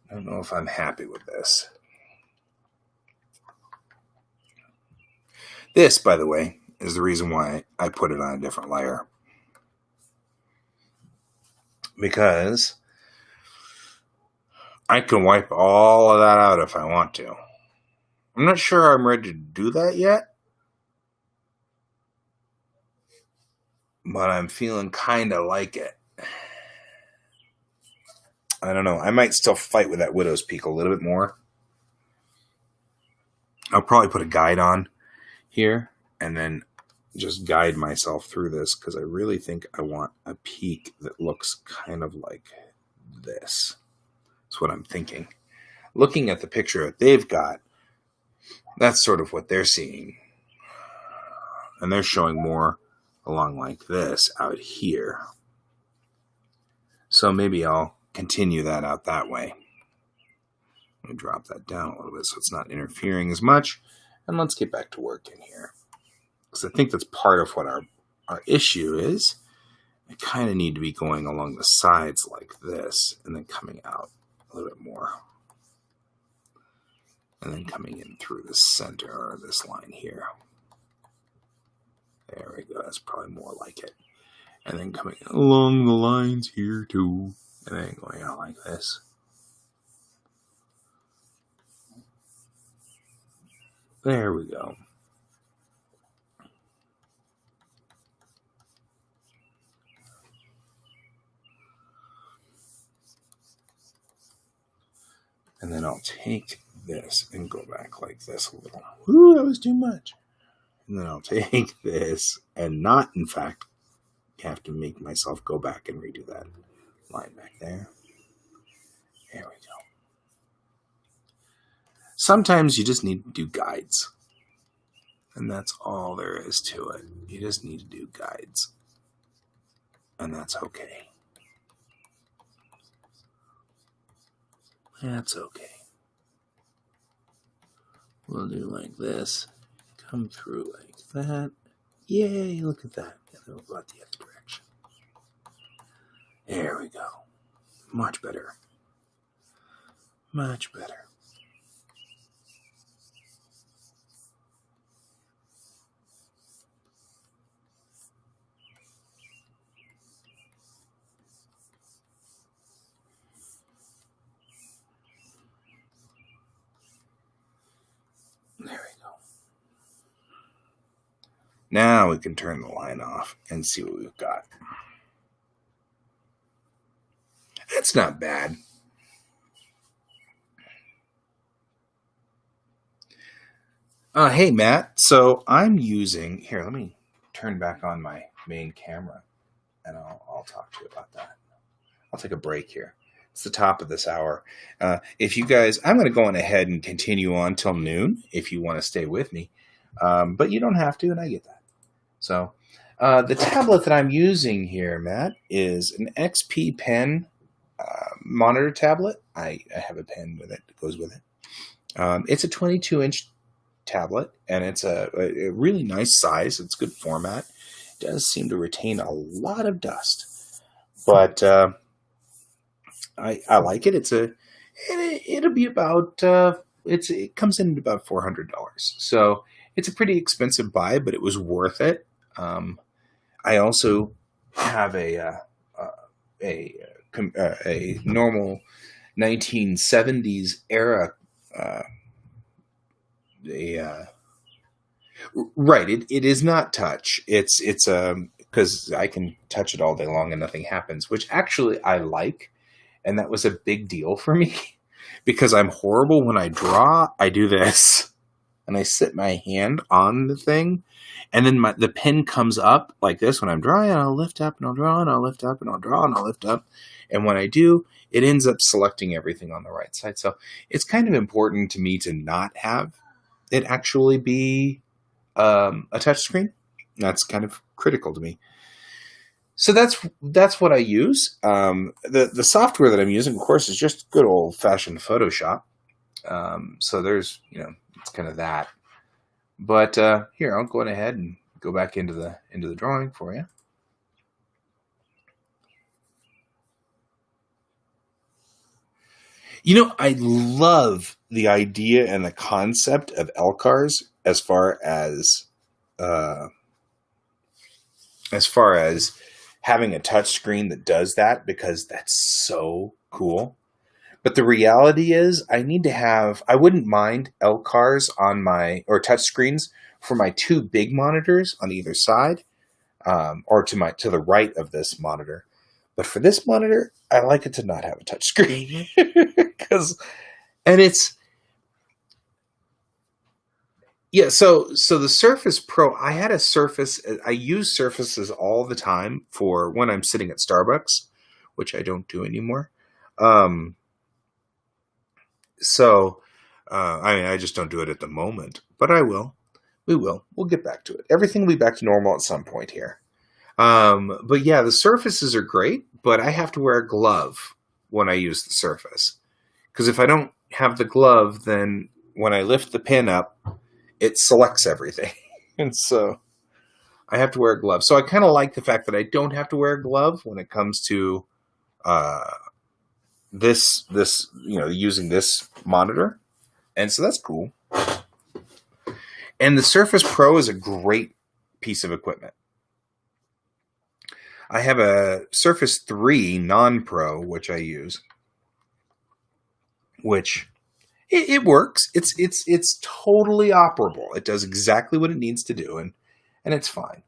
I don't know if I'm happy with this. This, by the way, is the reason why I put it on a different layer. Because I can wipe all of that out if I want to. I'm not sure I'm ready to do that yet. But I'm feeling kind of like it. I don't know. I might still fight with that widow's peak a little bit more. I'll probably put a guide on here and then just guide myself through this because I really think I want a peak that looks kind of like this. That's what I'm thinking. Looking at the picture that they've got, that's sort of what they're seeing. And they're showing more along like this out here. So maybe I'll continue that out that way. Let me drop that down a little bit so it's not interfering as much. And let's get back to work in here. Because I think that's part of what our issue is. I kind of need to be going along the sides like this and then coming out a little bit more. And then coming in through the center or this line here. There we go. That's probably more like it. And then coming along the lines here too. And then going out like this. There we go. And then I'll take this and go back like this a little. Ooh, that was too much. And then I'll take this and not, in fact, have to make myself go back and redo that line back there. There we go. Sometimes you just need to do guides. And that's all there is to it. You just need to do guides. And that's okay. That's okay. We'll do like this. Come through like that. Yay, look at that. And then we'll go out the other direction. There we go. Much better. Much better. Now we can turn the line off and see what we've got. That's not bad. Hey, Matt. So I'm using... Here, let me turn back on my main camera, and I'll talk to you about that. I'll take a break here. It's the top of this hour. If you guys... I'm going to go on ahead and continue on till noon if you want to stay with me. But you don't have to, and I get that. So the tablet that I'm using here, Matt, is an XP Pen monitor tablet. I have a pen with it that goes with it. It's a 22-inch tablet, and it's a really nice size. It's good format. It does seem to retain a lot of dust, but I like it. It'll be about it comes in at about $400, so it's a pretty expensive buy, but it was worth it. I also have a normal 1970s era. Right. It is not touch. It's because I can touch it all day long and nothing happens, which actually I like. And that was a big deal for me because I'm horrible when I draw. I do this and I sit my hand on the thing, and then the pen comes up like this when I'm drawing. I'll lift up and I'll draw and I'll lift up and I'll draw and I'll lift up. And when I do, it ends up selecting everything on the right side. So it's kind of important to me to not have it actually be a touch screen. That's kind of critical to me. So that's what I use. The software that I'm using, of course, is just good old-fashioned Photoshop. So there's, it's kind of that. But here, I'll go ahead and go back into the drawing for you. I love the idea and the concept of LCARs as far as having a touch screen that does that, because that's so cool. But the reality is I wouldn't mind LCARs or touch screens for my two big monitors on either side, or to the right of this monitor. But for this monitor, I like it to not have a touch screen. So the Surface Pro, I had a Surface. I use Surfaces all the time for when I'm sitting at Starbucks, which I don't do anymore. I just don't do it at the moment, but I will. We will. We'll get back to it. Everything will be back to normal at some point here. But yeah, the Surfaces are great, but I have to wear a glove when I use the Surface. Because if I don't have the glove, then when I lift the pen up, it selects everything. And so I have to wear a glove. So I kind of like the fact that I don't have to wear a glove when it comes to using this monitor. And so that's cool. And the Surface Pro is a great piece of equipment. I have a Surface 3 non-Pro, which I use, which it works. It's totally operable. It does exactly what it needs to do, and it's fine.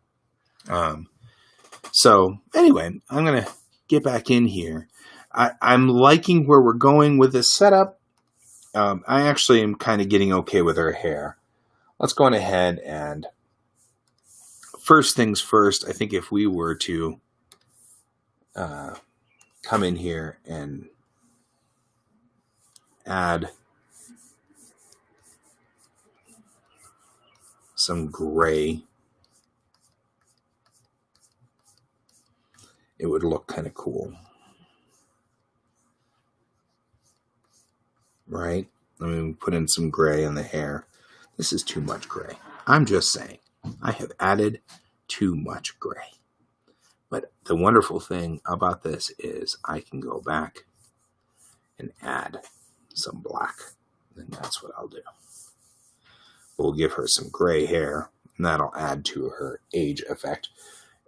So anyway, I'm going to get back in here. I'm liking where we're going with this setup. I actually am kind of getting okay with her hair. Let's go on ahead and first things first, I think if we were to come in here and add some gray, it would look kind of cool. Right? Let me put in some gray in the hair. This is too much gray. I'm just saying. I have added too much gray. But the wonderful thing about this is I can go back and add some black. And that's what I'll do. We'll give her some gray hair, and that'll add to her age effect.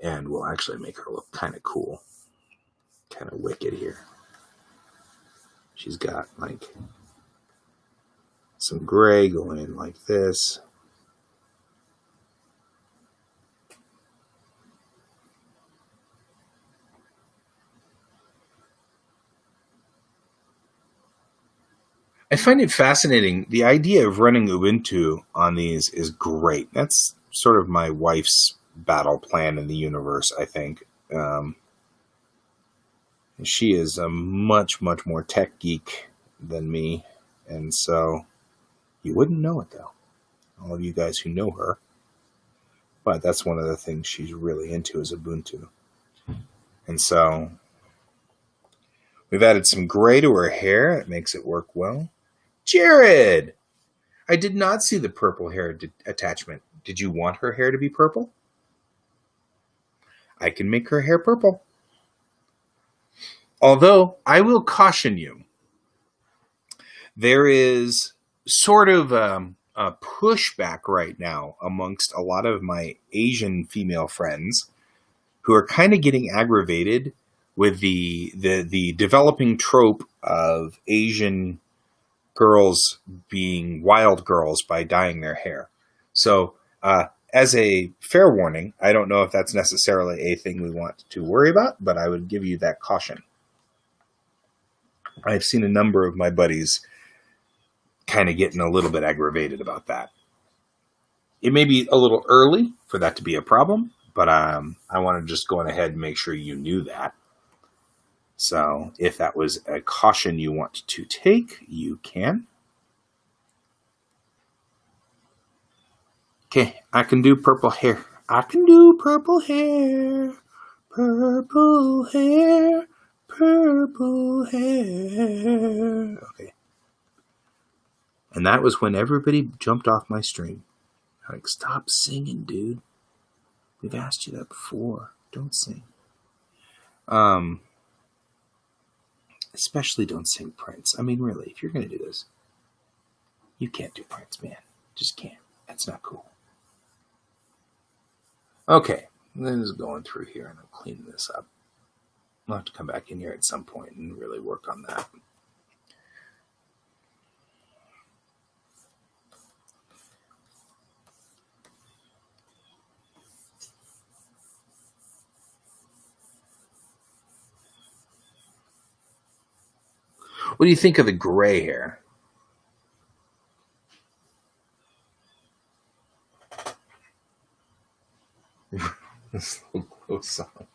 And we'll actually make her look kind of cool. Kind of wicked here. She's got like some gray going in like this. I find it fascinating. The idea of running Ubuntu on these is great. That's sort of my wife's battle plan in the universe, I think. She is a much, much more tech geek than me. And so you wouldn't know it, though. All of you guys who know her. But that's one of the things she's really into is Ubuntu. And so we've added some gray to her hair. It makes it work well. Jared! I did not see the purple hair attachment. Did you want her hair to be purple? I can make her hair purple. Although, I will caution you, there is sort of a pushback right now amongst a lot of my Asian female friends who are kind of getting aggravated with the developing trope of Asian girls being wild girls by dyeing their hair. So, as a fair warning, I don't know if that's necessarily a thing we want to worry about, but I would give you that caution. I've seen a number of my buddies kind of getting a little bit aggravated about that. It may be a little early for that to be a problem, but I want to just go on ahead and make sure you knew that. So if that was a caution you want to take, you can. Okay, I can do purple hair. I can do purple hair. Purple hair. Purple hair. Okay. And that was when everybody jumped off my stream. Like, stop singing, dude. We've asked you that before. Don't sing. Especially don't sing Prince. I mean, really, if you're going to do this, you can't do Prince, man. Just can't. That's not cool. Okay. Then just going through here and I'm cleaning this up. I'll have to come back in here at some point and really work on that. What do you think of the gray hair? This little close on.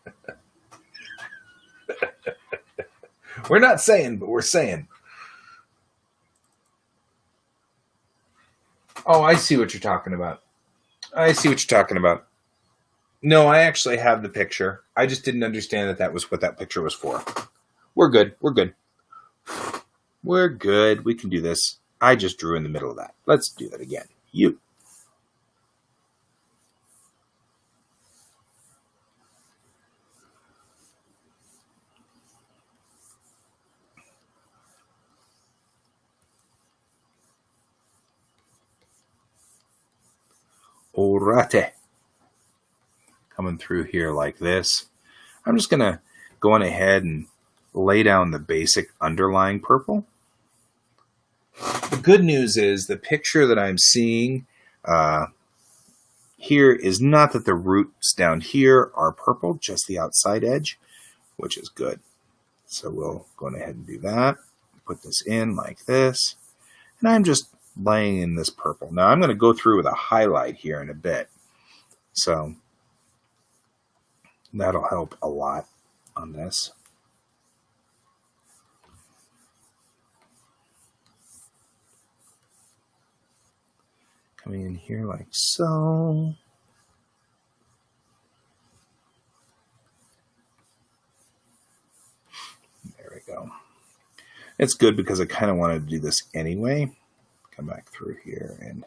We're not saying, but we're saying. Oh, I see what you're talking about. I see what you're talking about. No, I actually have the picture. I just didn't understand that was what that picture was for. We're good. We're good. We're good. We can do this. I just drew in the middle of that. Let's do that again. You. Alrighty. Coming through here like this. I'm just going to go on ahead and lay down the basic underlying purple. The good news is the picture that I'm seeing here is not that the roots down here are purple, just the outside edge, which is good. So we'll go on ahead and do that. Put this in like this. And I'm just laying in this purple. Now I'm going to go through with a highlight here in a bit. So that'll help a lot on this. Coming in here like so. There we go. It's good because I kind of wanted to do this anyway. Come back through here and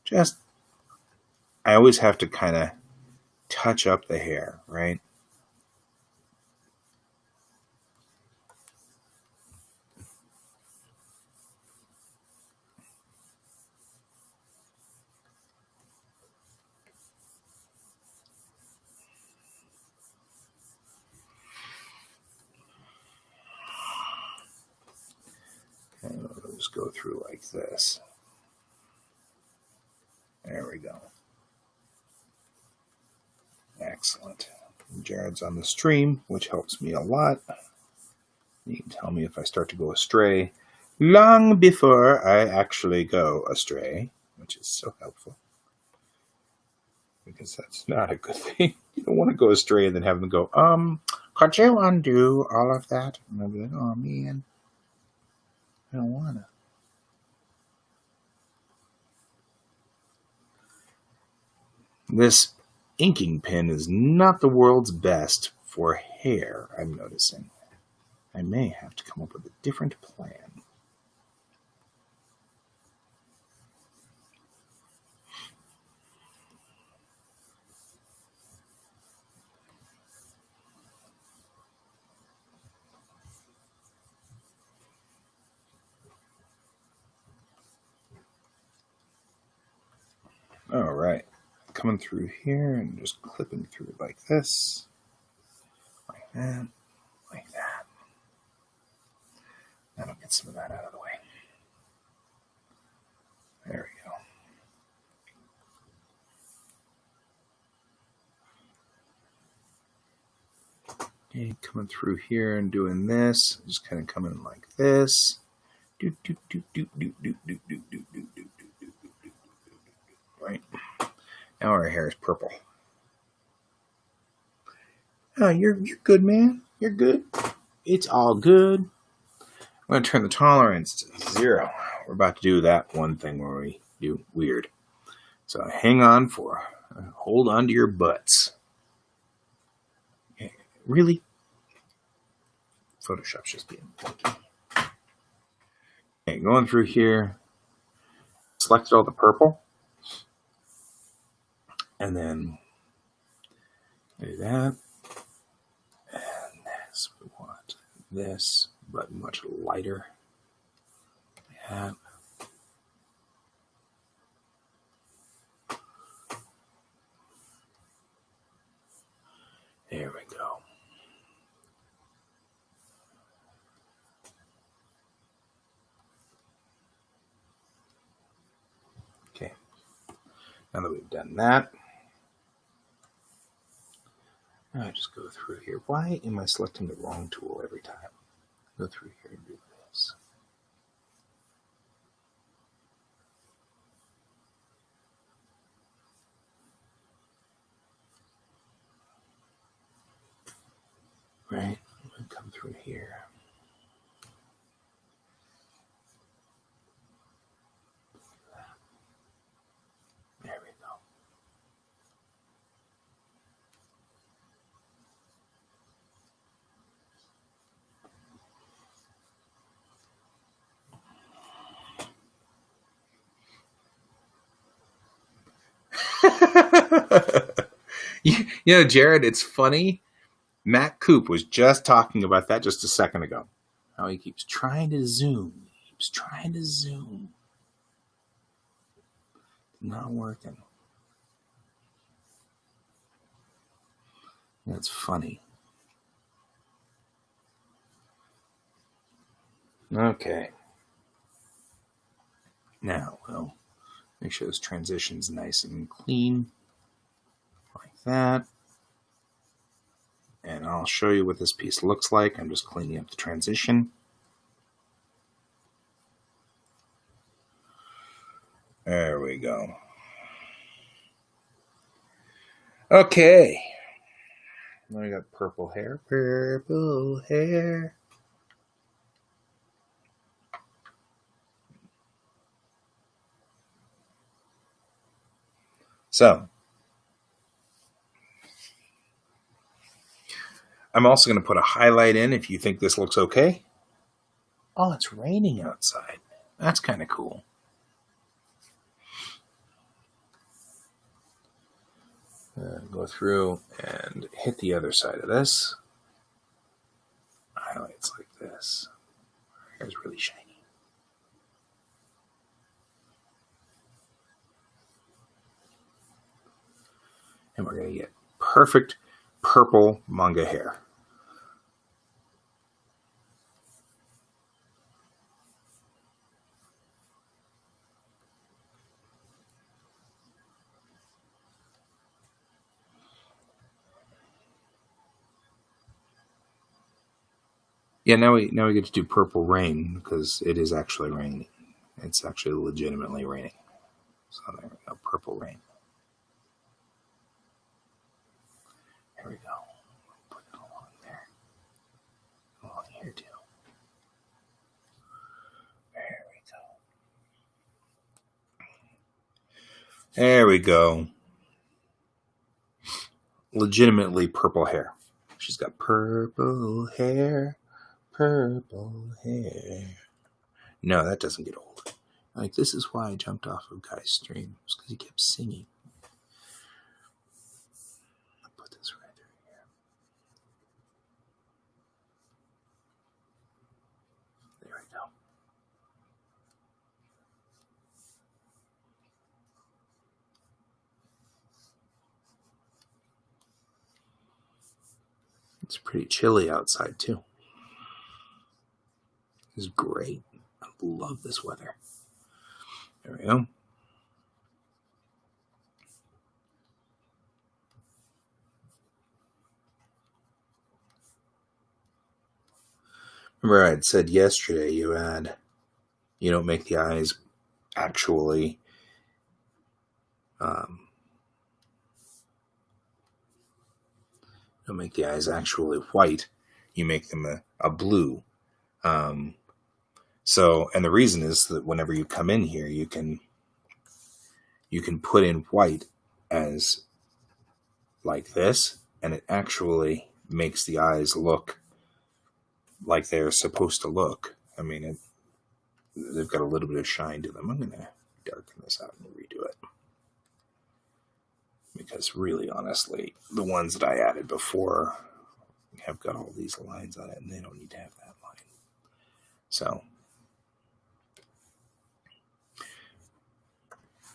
just, I always have to kind of touch up the hair, right? And we'll just go through like this. There we go. Excellent. Jared's on the stream, which helps me a lot. You can tell me if I start to go astray. long before I actually go astray, which is so helpful. Because that's not a good thing. You don't want to go astray and then have them go, could you undo all of that? And I'll be like, oh man, I don't want to. This inking pen is not the world's best for hair, I'm noticing. I may have to come up with a different plan. All right, coming through here and just clipping through like this, like that, like that. That'll get some of that out of the way. There we go. Okay, coming through here and doing this, just kind of coming like this. Right. Now our hair is purple. Oh, you're good, man. You're good. It's all good. I'm going to turn the tolerance to 0. We're about to do that one thing where we do weird. So hang on hold on to your butts. Okay, really? Photoshop's just being funky. Okay, going through here, selected all the purple, and then do that. And this, we want this, but much lighter. Like that. There we go. Okay. Now that we've done that, now I just go through here. Why am I selecting the wrong tool every time? Go through here and do this. Right? And come through here. There we go. You know, Jared, it's funny. Matt Coop was just talking about that just a second ago. How he keeps trying to zoom. He keeps trying to zoom. Not working. That's funny. Okay. Now, we'll make sure this transition's nice and clean. Like that. And I'll show you what this piece looks like. I'm just cleaning up the transition. There we go. Okay. Now we got purple hair. Purple hair. So, I'm also going to put a highlight in if you think this looks okay. Oh, it's raining outside. That's kind of cool. Go through and hit the other side of this. Highlights like this. Our hair's really shiny. And we're going to get perfect purple manga hair. Yeah, now we get to do Purple Rain because it is actually raining. It's actually legitimately raining. So there we go, Purple Rain. There we go. Put it along there. Along here too. There we go. There we go. Legitimately purple hair. She's got purple hair. Purple hair. No, that doesn't get old. Like, this is why I jumped off of Guy's stream. It's because he kept singing. I'll put this right through here. There we go. It's pretty chilly outside, too. It's great. I love this weather. There we go. Remember I had said yesterday you don't make the eyes actually don't make the eyes actually white. You make them a blue. So, and the reason is that whenever you come in here, you can put in white as like this, and it actually makes the eyes look like they're supposed to look. I mean, they've got a little bit of shine to them. I'm going to darken this out and redo it. Because really, honestly, the ones that I added before have got all these lines on it, and they don't need to have that line. So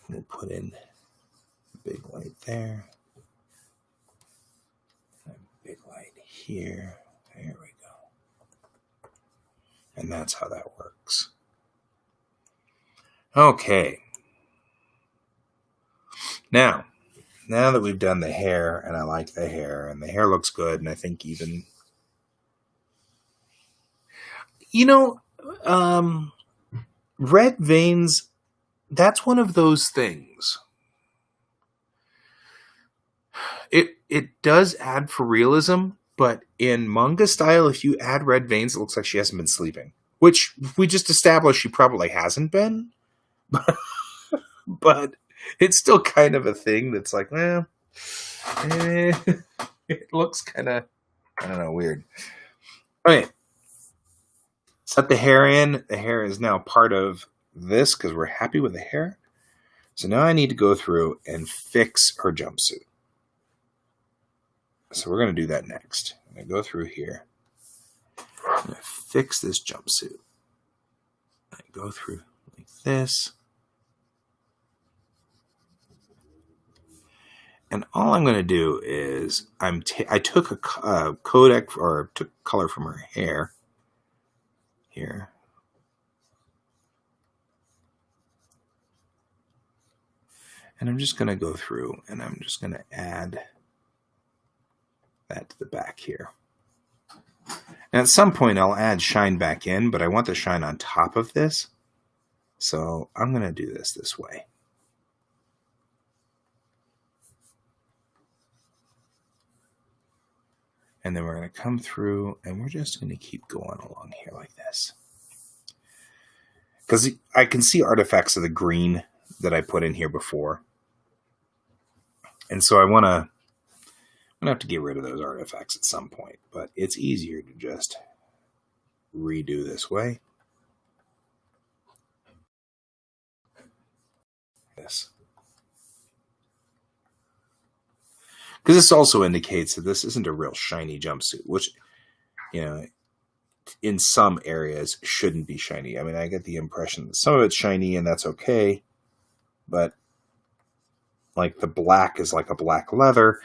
we'll put in a big light there, a big light here. There we go. And that's how that works. Okay. Now that we've done the hair, and I like the hair, and the hair looks good, and I think even, red veins, that's one of those things. It does add for realism, but in manga style, if you add red veins, it looks like she hasn't been sleeping. Which we just established she probably hasn't been. But it's still kind of a thing that's like, it looks kind of, I don't know, weird. Okay. Set the hair in. The hair is now part of this because we're happy with the hair. So now I need to go through and fix her jumpsuit. So we're going to do that next. I'm going to go through here. I'm going to fix this jumpsuit. I go through like this. And all I'm going to do is I took a codec, or took color from her hair here. And I'm just going to go through and I'm just going to add that to the back here. And at some point I'll add shine back in, but I want the shine on top of this. So I'm going to do this way. And then we're going to come through and we're just going to keep going along here like this. Because I can see artifacts of the green that I put in here before. And so I'm going to have to get rid of those artifacts at some point. But it's easier to just redo this way. This. Because this also indicates that this isn't a real shiny jumpsuit, which, in some areas shouldn't be shiny. I mean, I get the impression that some of it's shiny and that's okay, but like the black is like a black leather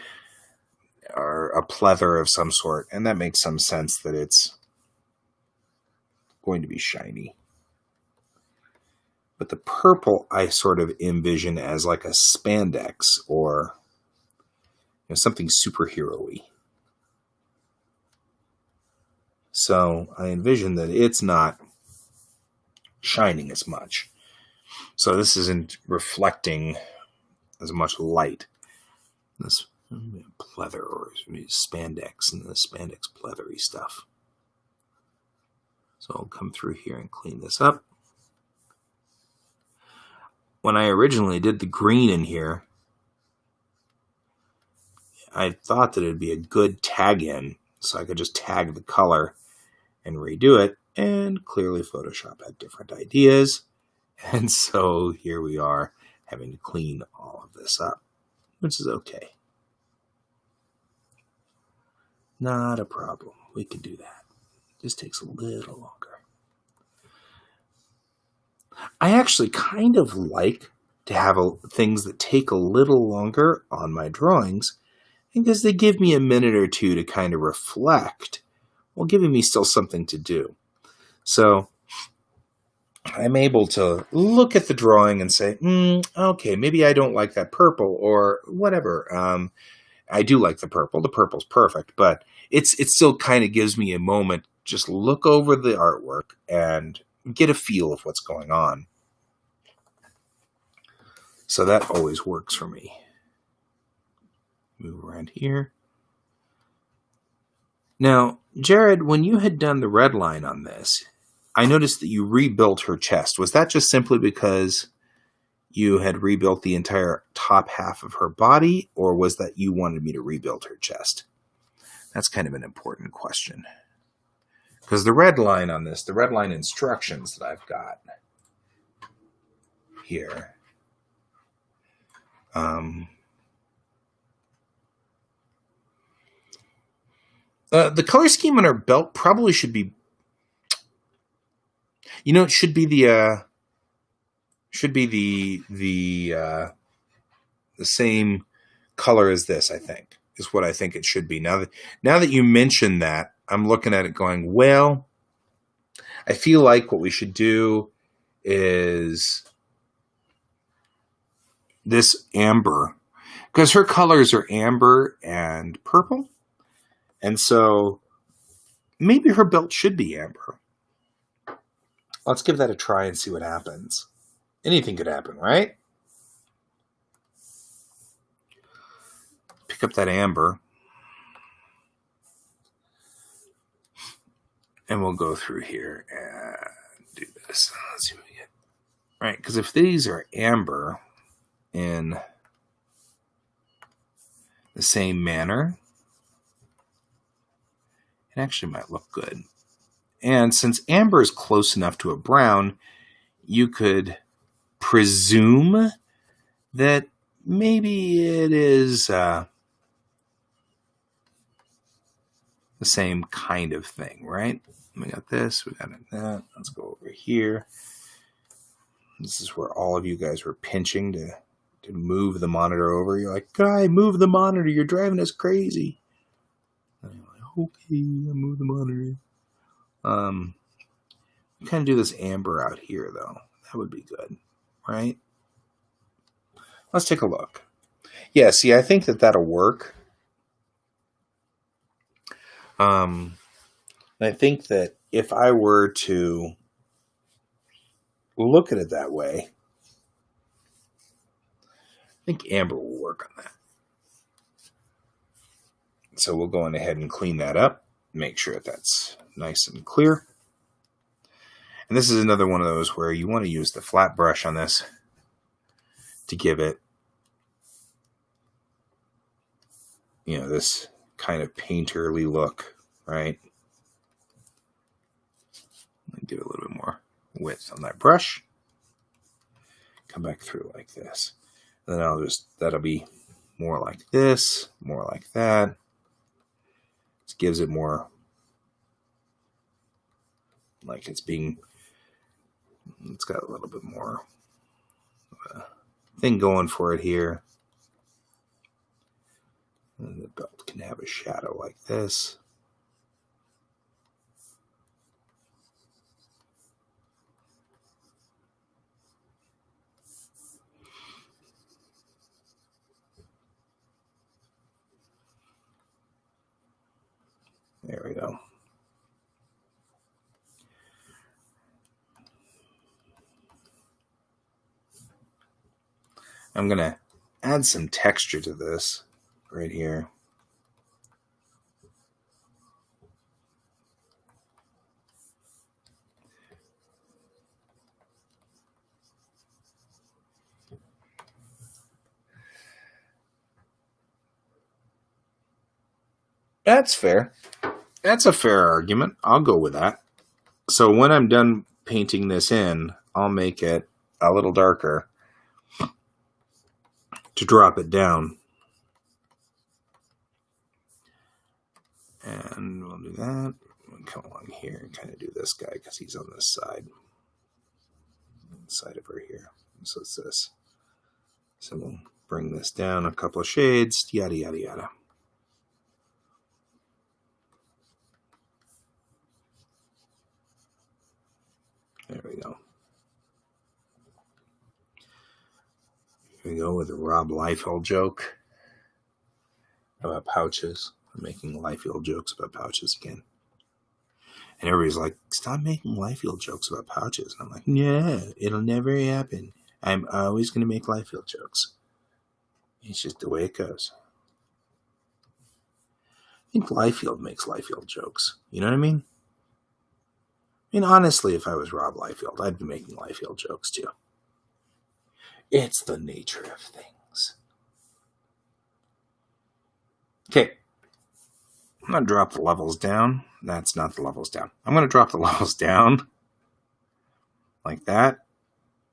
or a pleather of some sort, and that makes some sense that it's going to be shiny. But the purple I sort of envision as like a spandex or something superhero-y. So I envision that it's not shining as much. So this isn't reflecting as much light. This pleather or spandex and the spandex pleathery stuff. So I'll come through here and clean this up. When I originally did the green in here, I thought that it'd be a good tag in, so I could just tag the color and redo it, and clearly Photoshop had different ideas, and so here we are having to clean all of this up, which is okay. Not a problem. We can do that. Just takes a little longer. I actually kind of like to have things that take a little longer on my drawings because they give me a minute or two to kind of reflect while giving me still something to do. So I'm able to look at the drawing and say, okay, maybe I don't like that purple or whatever. I do like the purple. The purple's perfect, but it still kind of gives me a moment. Just look over the artwork and get a feel of what's going on. So that always works for me. Move around here. Now, Jared, when you had done the red line on this, I noticed that you rebuilt her chest. Was that just simply because you had rebuilt the entire top half of her body, or was that you wanted me to rebuild her chest? That's kind of an important question. Because the red line on this, the red line instructions that I've got here, the color scheme on her belt probably should be, it should be the same color as this, I think, is what I think it should be. Now that you mention that, I'm looking at it going, well, I feel like what we should do is this amber, because her colors are amber and purple. And so maybe her belt should be amber. Let's give that a try and see what happens. Anything could happen, right? Pick up that amber. And we'll go through here and do this. Let's see what we get. Right, because if these are amber in the same manner, it actually might look good. And since amber is close enough to a brown, you could presume that maybe it is the same kind of thing, right? We got this, we got that. Let's go over here. This is where all of you guys were pinching to move the monitor over. You're like, guy, move the monitor. You're driving us crazy. And I'm like, okay, I'll move the monitor. We kind of do this amber out here, though. That would be good, right? Let's take a look. Yeah, see, I think that'll work. I think that if I were to look at it that way, I think amber will work on that. So we'll go on ahead and clean that up, make sure that's nice and clear. And this is another one of those where you want to use the flat brush on this to give it, this kind of painterly look, right? Give it a little bit more width on that brush. Come back through like this. And then that'll be more like this, more like that. This gives it more like it's got a little bit more of a thing going for it here. And the belt can have a shadow like this. There we go. I'm going to add some texture to this right here. That's fair. That's a fair argument. I'll go with that. So when I'm done painting this in, I'll make it a little darker to drop it down. And we'll do that. We'll come along here and kind of do this guy because he's on this side. Side over here. So it's this. So we'll bring this down a couple of shades, yada, yada, yada. There we go. Here we go with a Rob Liefeld joke about pouches. I'm making Liefeld jokes about pouches again. And everybody's like, stop making Liefeld jokes about pouches. And I'm like, no, it'll never happen. I'm always going to make Liefeld jokes. It's just the way it goes. I think Liefeld makes Liefeld jokes. You know what I mean? I mean, honestly, if I was Rob Liefeld, I'd be making Liefeld jokes too. It's the nature of things. Okay. I'm going to drop the levels down. That's not the levels down. I'm going to drop the levels down like that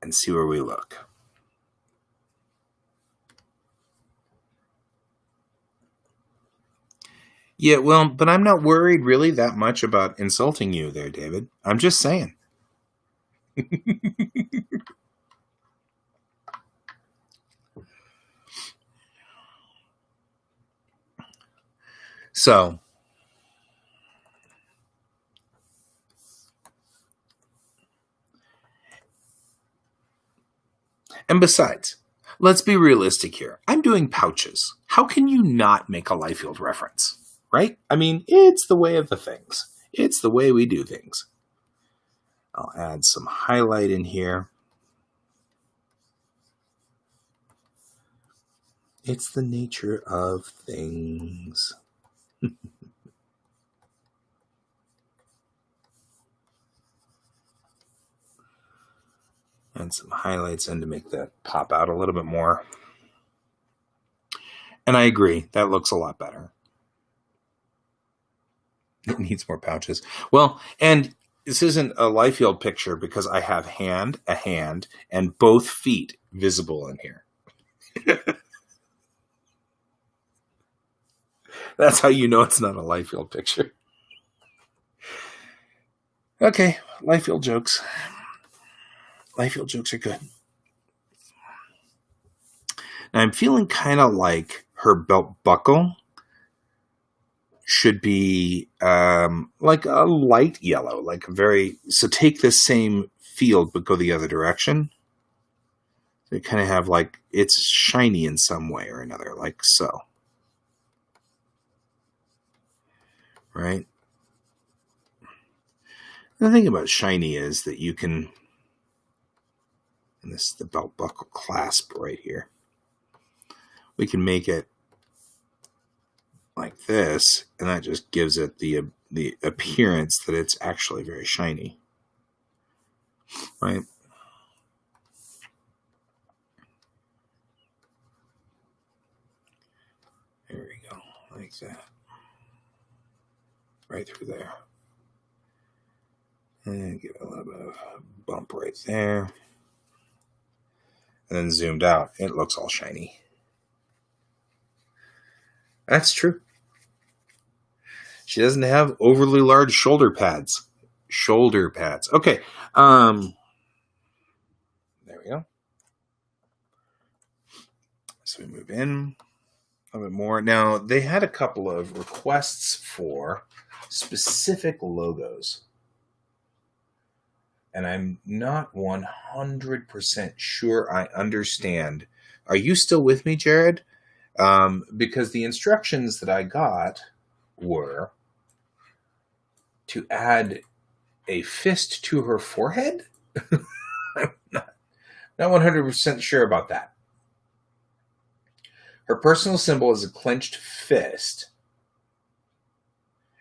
and see where we look. Yeah, well, but I'm not worried really that much about insulting you there, David. I'm just saying. So, and besides, let's be realistic here. I'm doing pouches. How can you not make a Liefeld reference? Right? I mean, it's the way of the things. It's the way we do things. I'll add some highlight in here. It's the nature of things. And some highlights in to make that pop out a little bit more. And I agree, that looks a lot better. It needs more pouches. Well, and this isn't a Liefeld picture because I have a hand, and both feet visible in here. That's how you know it's not a Liefeld picture. Okay, Liefeld jokes. Liefeld jokes are good. Now I'm feeling kind of like her belt buckle should be like a light yellow, like a very, so take this same field but go the other direction. They kind of have like, it's shiny in some way or another, like so. Right? The thing about shiny is that you can, and this is the belt buckle clasp right here, we can make it like this, and that just gives it the appearance that it's actually very shiny, right? There we go, like that, right through there, and give it a little bit of a bump right there, and then zoomed out, it looks all shiny. That's true. She doesn't have overly large shoulder pads. Shoulder pads. Okay. There we go. So we move in a little bit more. Now, they had a couple of requests for specific logos. And I'm not 100% sure I understand. Are you still with me, Jared? Because the instructions that I got were to add a fist to her forehead. I'm not 100% sure about that. Her personal symbol is a clenched fist,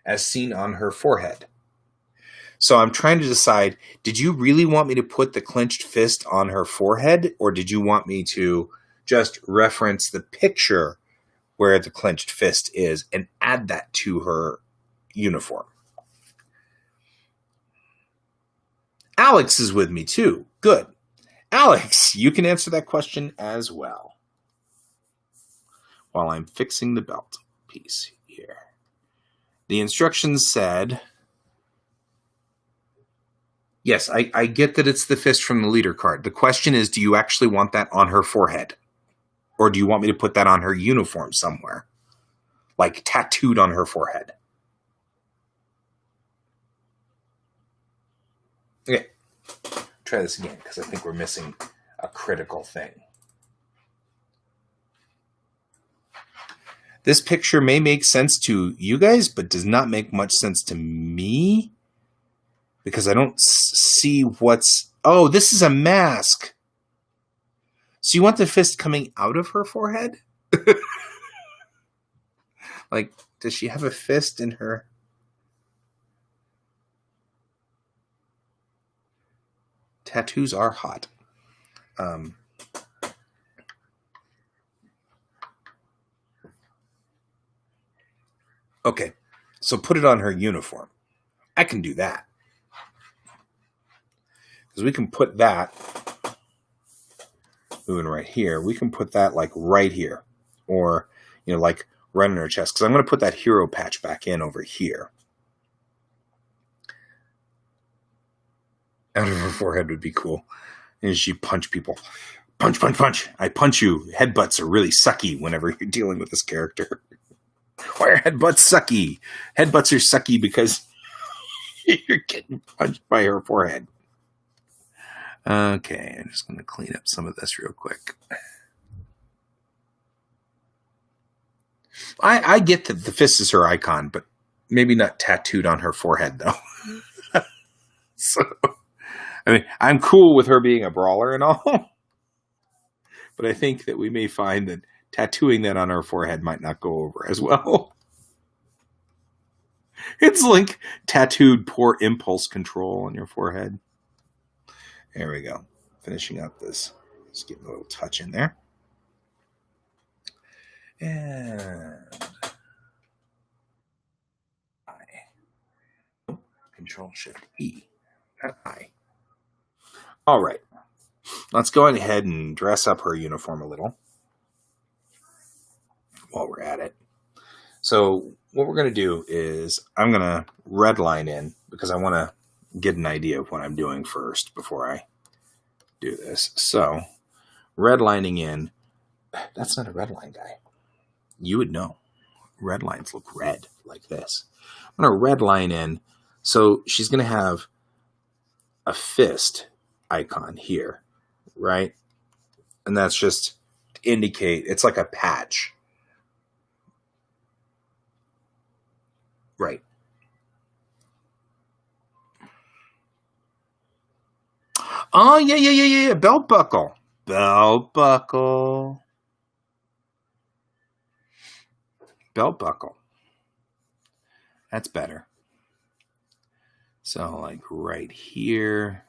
as seen on her forehead. So I'm trying to decide, did you really want me to put the clenched fist on her forehead, or did you want me to just reference the picture where the clenched fist is and add that to her uniform? Alex is with me too. Good. Alex, you can answer that question as well while I'm fixing the belt piece here. The instructions said, yes, I get that it's the fist from the leader card. The question is, do you actually want that on her forehead? Or do you want me to put that on her uniform somewhere? Like tattooed on her forehead? Okay. Try this again, because I think we're missing a critical thing. This picture may make sense to you guys, but does not make much sense to me, because I don't see what's... Oh, this is a mask. So you want the fist coming out of her forehead? Like, does she have a fist in her... Tattoos are hot. Okay, so put it on her uniform. I can do that. Because we can put that, moving right here, we can put that like right here. Or, you know, like right on her chest. Because I'm going to put that hero patch back in over here. Out of her forehead would be cool. And she punch people. Punch, punch, punch. I punch you. Headbutts are really sucky whenever you're dealing with this character. Why are headbutts sucky? Headbutts are sucky because you're getting punched by her forehead. Okay, I'm just going to clean up some of this real quick. I get that the fist is her icon, but maybe not tattooed on her forehead, though. So, I mean, I'm cool with her being a brawler and all, but I think that we may find that tattooing that on her forehead might not go over as well. It's like tattooed poor impulse control on your forehead. There we go. Finishing up this. Just getting a little touch in there. And I. Control Shift E. Not I. All right. Let's go ahead and dress up her uniform a little while we're at it. So what we're going to do is I'm going to redline in because I want to get an idea of what I'm doing first before I do this. So redlining in, that's not a red line, guy. You would know. Red lines look red like this. I'm going to redline in. So she's going to have a fist icon here, right? And that's just to indicate, it's like a patch. Right. Oh, yeah. Belt buckle. Belt buckle. Belt buckle. That's better. So, like right here.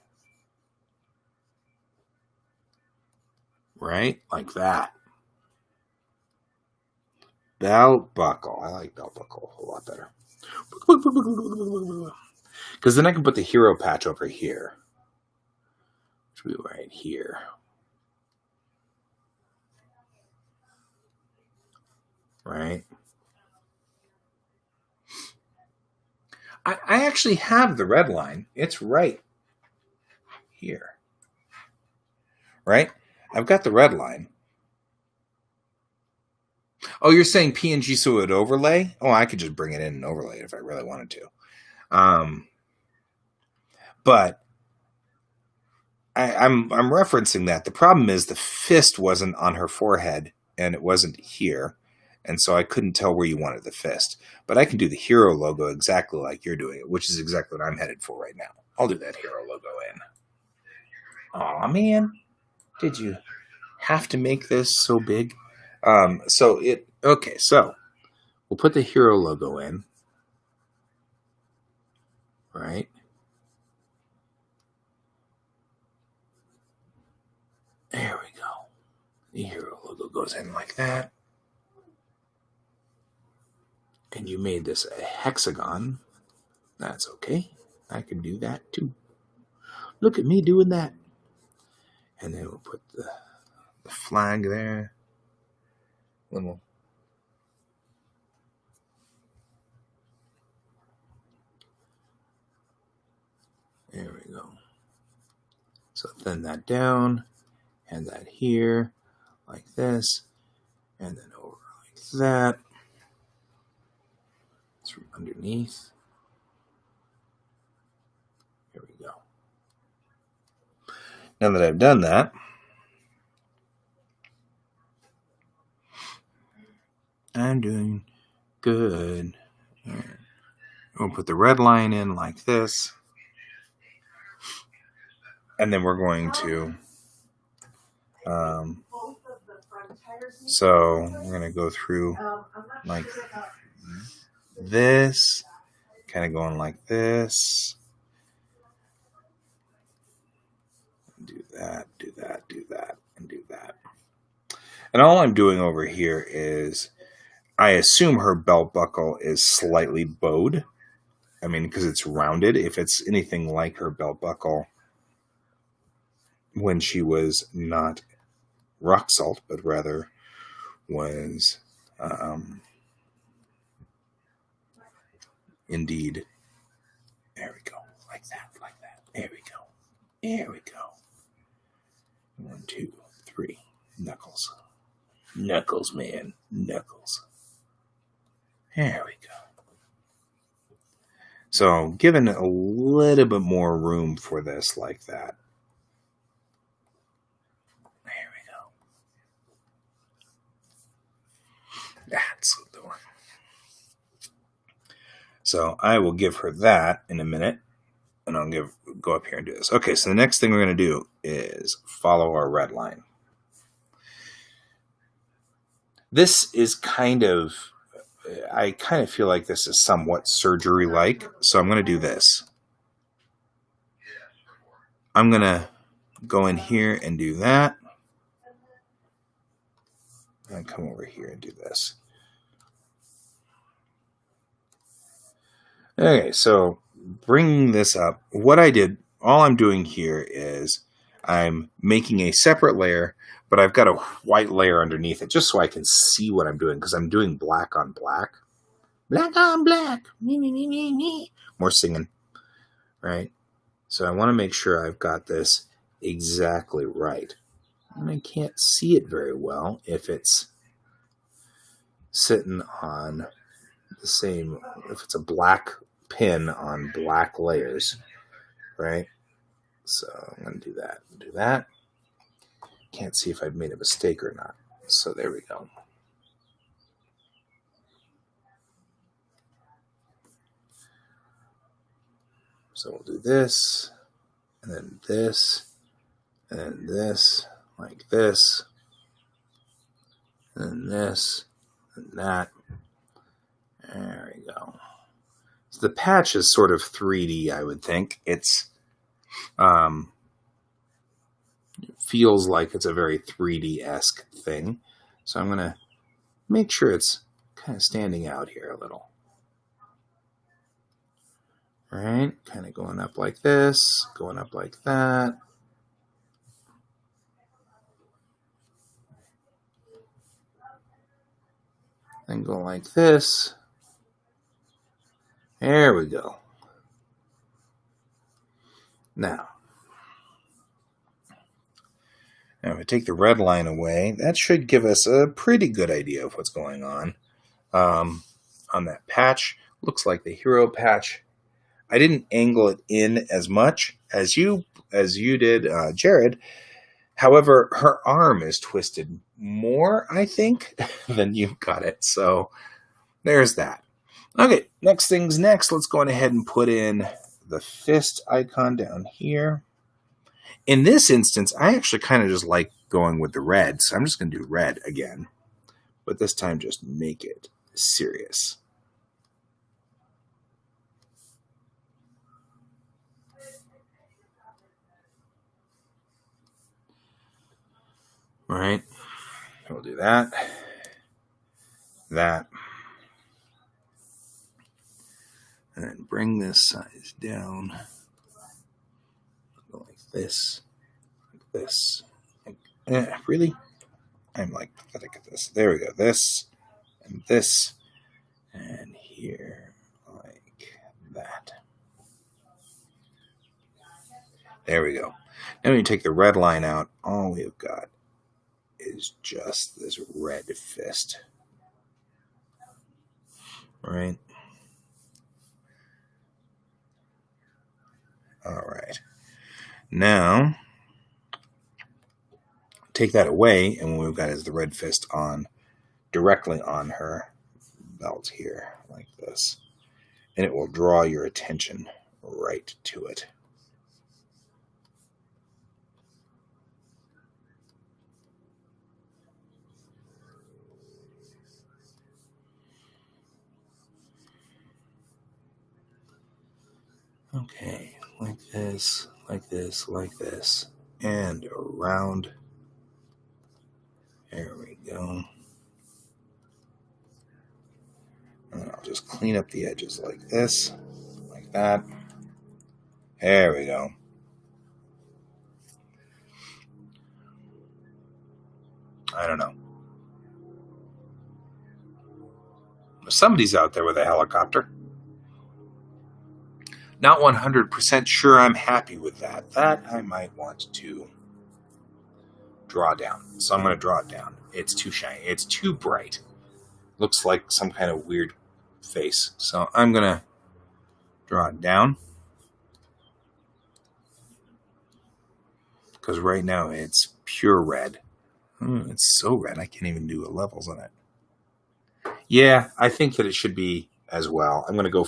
Right? Like that. Belt buckle. I like belt buckle a whole lot better. Because then I can put the hero patch over here. Which will be right here. Right? I actually have the red line. It's right here. Right? I've got the red line. Oh, you're saying PNG so it would overlay? Oh, I could just bring it in and overlay it if I really wanted to. But I'm referencing that. The problem is the fist wasn't on her forehead and it wasn't here. And so I couldn't tell where you wanted the fist. But I can do the hero logo exactly like you're doing it, which is exactly what I'm headed for right now. I'll do that hero logo in. Aw, man. Did you have to make this so big? So we'll put the hero logo in, right? There we go. The hero logo goes in like that. And you made this a hexagon. That's okay. I can do that too. Look at me doing that. And then we'll put the flag there. Little. There we go. So thin that down. And that here. Like this. And then over like that. It's from underneath. Here we go. Now that I've done that, I'm doing good. Here. We'll put the red line in like this. And then we're going to, so we're going to go through like this, kind of going like this. Do that, do that, do that, and do that. And all I'm doing over here is, I assume her belt buckle is slightly bowed. I mean, because it's rounded. If it's anything like her belt buckle when she was not rock salt, but rather was indeed. There we go. Like that, like that. There we go. There we go. 1, 2, 3. Knuckles. Knuckles, man. Knuckles. There we go. So, given a little bit more room for this like that. There we go. That's the one. So, I will give her that in a minute. And I'll go up here and do this. Okay, so the next thing we're going to do is follow our red line. This is I kind of feel like this is somewhat surgery-like, so I'm going to do this. I'm going to go in here and do that. And come over here and do this. Okay, so bringing this up, what I did, all I'm doing here is I'm making a separate layer, but I've got a white layer underneath it just so I can see what I'm doing, because I'm doing black on black. Black on black. More singing, right? So I want to make sure I've got this exactly right. And I can't see it very well if it's sitting on the same, if it's a black pin on black layers, right? So I'm going to do that. Do that. Can't see if I've made a mistake or not. So there we go. So we'll do this, and then this, and then this, like this, and then this, and that. There we go. So the patch is sort of 3D, I would think. It's it feels like it's a very 3D-esque thing. So I'm going to make sure it's kind of standing out here a little. All right, kind of going up like this, going up like that. Then go like this. There we go. Now if I take the red line away, that should give us a pretty good idea of what's going on that patch. Looks like the hero patch. I didn't angle it in as much as you did, Jared. However, her arm is twisted more, I think, than you've got it. So there's that. Okay, next thing's next. Let's go ahead and put in the fist icon down here. In this instance, I actually kind of just like going with the red, so I'm just going to do red again. but this time just make it serious. All right, we'll do that, and then bring this size down like this, really? I'm like pathetic at this. There we go. This, and here, like that. There we go. Now when you take the red line out, all we've got is just this red fist. Right? All right. Now, take that away, and what we've got is the red fist on directly on her belt here, like this. And it will draw your attention right to it. Okay, like this, and around. There we go. And I'll just clean up the edges like this, like that. There we go. I don't know. Somebody's out there with a helicopter. Not 100% sure I'm happy with that. That I might want to draw down. So I'm going to draw it down. It's too shiny. It's too bright. Looks like some kind of weird face. So I'm going to draw it down. Because right now it's pure red. It's so red I can't even do levels on it. Yeah, I think that it should be as well. I'm going to go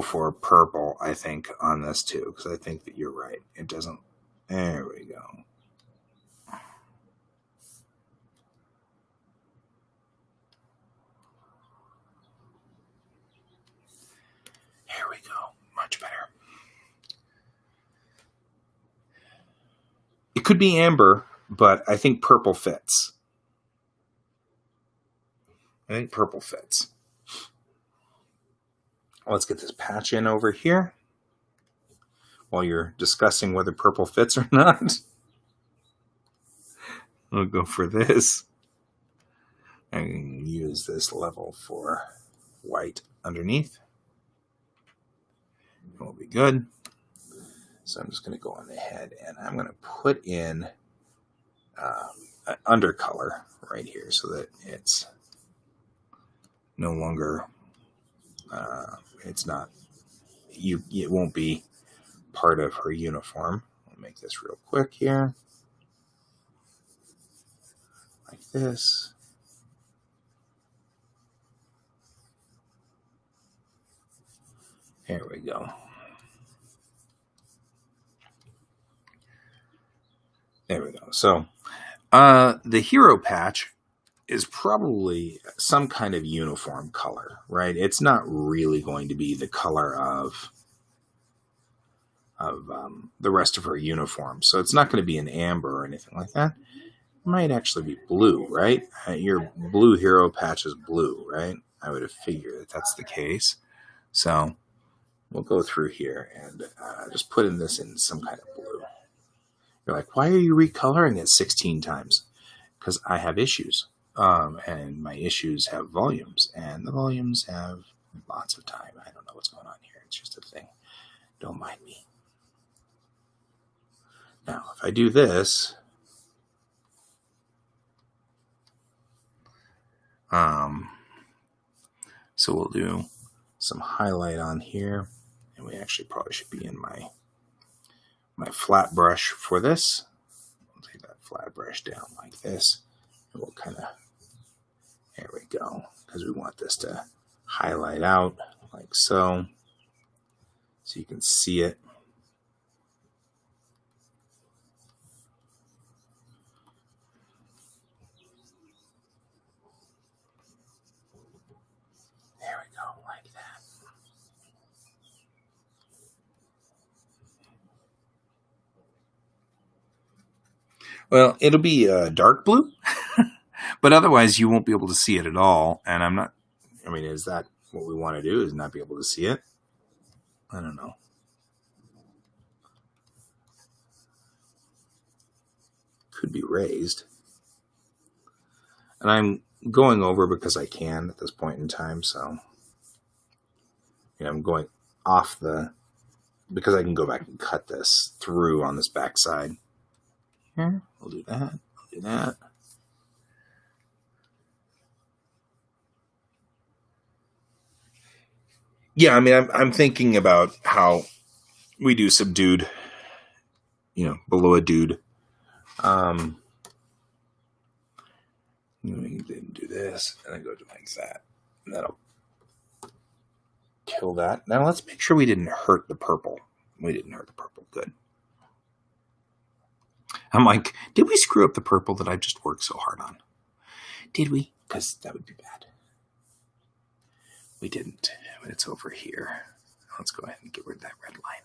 for purple, I think, on this too, because I think that you're right. It doesn't. There we go. There we go. Much better. It could be amber, but I think purple fits. Let's get this patch in over here while you're discussing whether purple fits or not. We'll go for this. I can use this level for white underneath. It will be good. So I'm just going to go on ahead and I'm going to put in an undercolor right here so that it's no longer, it's not, it won't be part of her uniform. I'll make this real quick here. Like this. There we go. There we go. So the hero patch is probably some kind of uniform color, right? It's not really going to be the color of the rest of her uniform. So it's not going to be an amber or anything like that. It might actually be blue, right? Your blue hero patch is blue, right? I would have figured that that's the case. So we'll go through here and just put in this in some kind of blue. You're like, why are you recoloring it 16 times? Because I have issues. And my issues have volumes. And the volumes have lots of time. I don't know what's going on here. It's just a thing. Don't mind me. Now, if I do this, so we'll do some highlight on here. And we actually probably should be in my flat brush for this. We'll take that flat brush down like this. And we'll kind of, there we go. Because we want this to highlight out like so. So you can see it. Well, it'll be dark blue, but otherwise you won't be able to see it at all. And I'm not, I mean, is that what we want to do, is not be able to see it? I don't know. Could be raised. And I'm going over because I can at this point in time, so I'm going off because I can go back and cut this through on this back side. Here, we'll do that. I'll do that. Yeah, I mean, I'm thinking about how we do subdued, below a dude. We didn't do this, and I go to like that. And that'll kill that. Now let's make sure we didn't hurt the purple. We didn't hurt the purple. Good. I'm like, did we screw up the purple that I just worked so hard on? Did we? Because that would be bad. We didn't. But it's over here. Let's go ahead and get rid of that red line.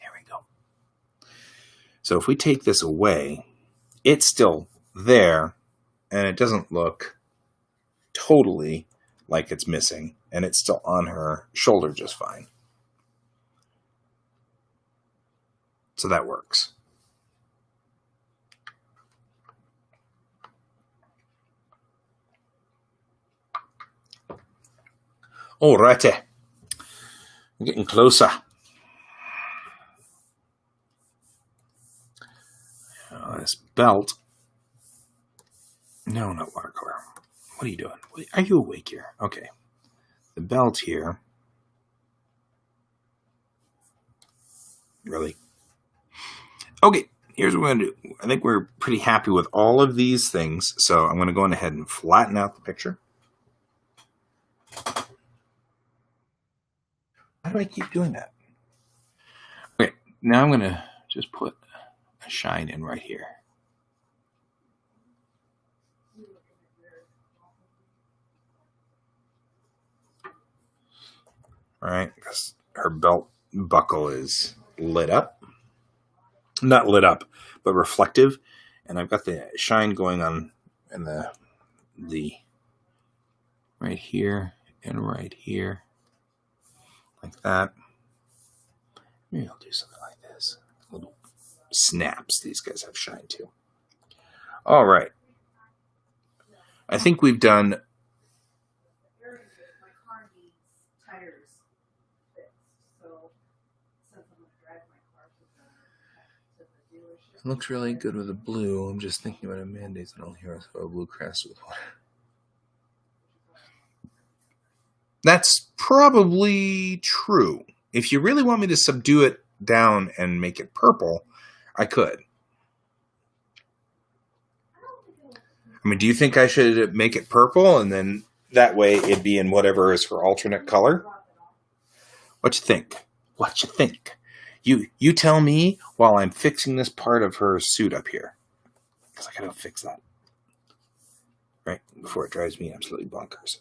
There we go. So if we take this away, it's still there, and it doesn't look totally like it's missing, and it's still on her shoulder just fine. So that works. Alrighty. I'm getting closer. This belt. No, not watercolor. What are you doing? Are you awake here? Okay. The belt here. Really? Okay, here's what we're going to do. I think we're pretty happy with all of these things, so I'm going to go ahead and flatten out the picture. How do I keep doing that? Okay, now I'm going to just put a shine in right here. All right, because her belt buckle is lit up. Not lit up, but reflective. And I've got the shine going on in the right here and right here. Like that. Maybe I'll do something like this. Little snaps. These guys have shine too. All right. I think we've done. It looks really good with the blue. I'm just thinking about a mandate that I'll hear a blue crest with water. That's probably true. If you really want me to subdue it down and make it purple, I could. I mean, do you think I should make it purple and then that way it'd be in whatever is her alternate color? What you think? What you think? You tell me while I'm fixing this part of her suit up here. Because I gotta fix that. Right? Before it drives me absolutely bonkers.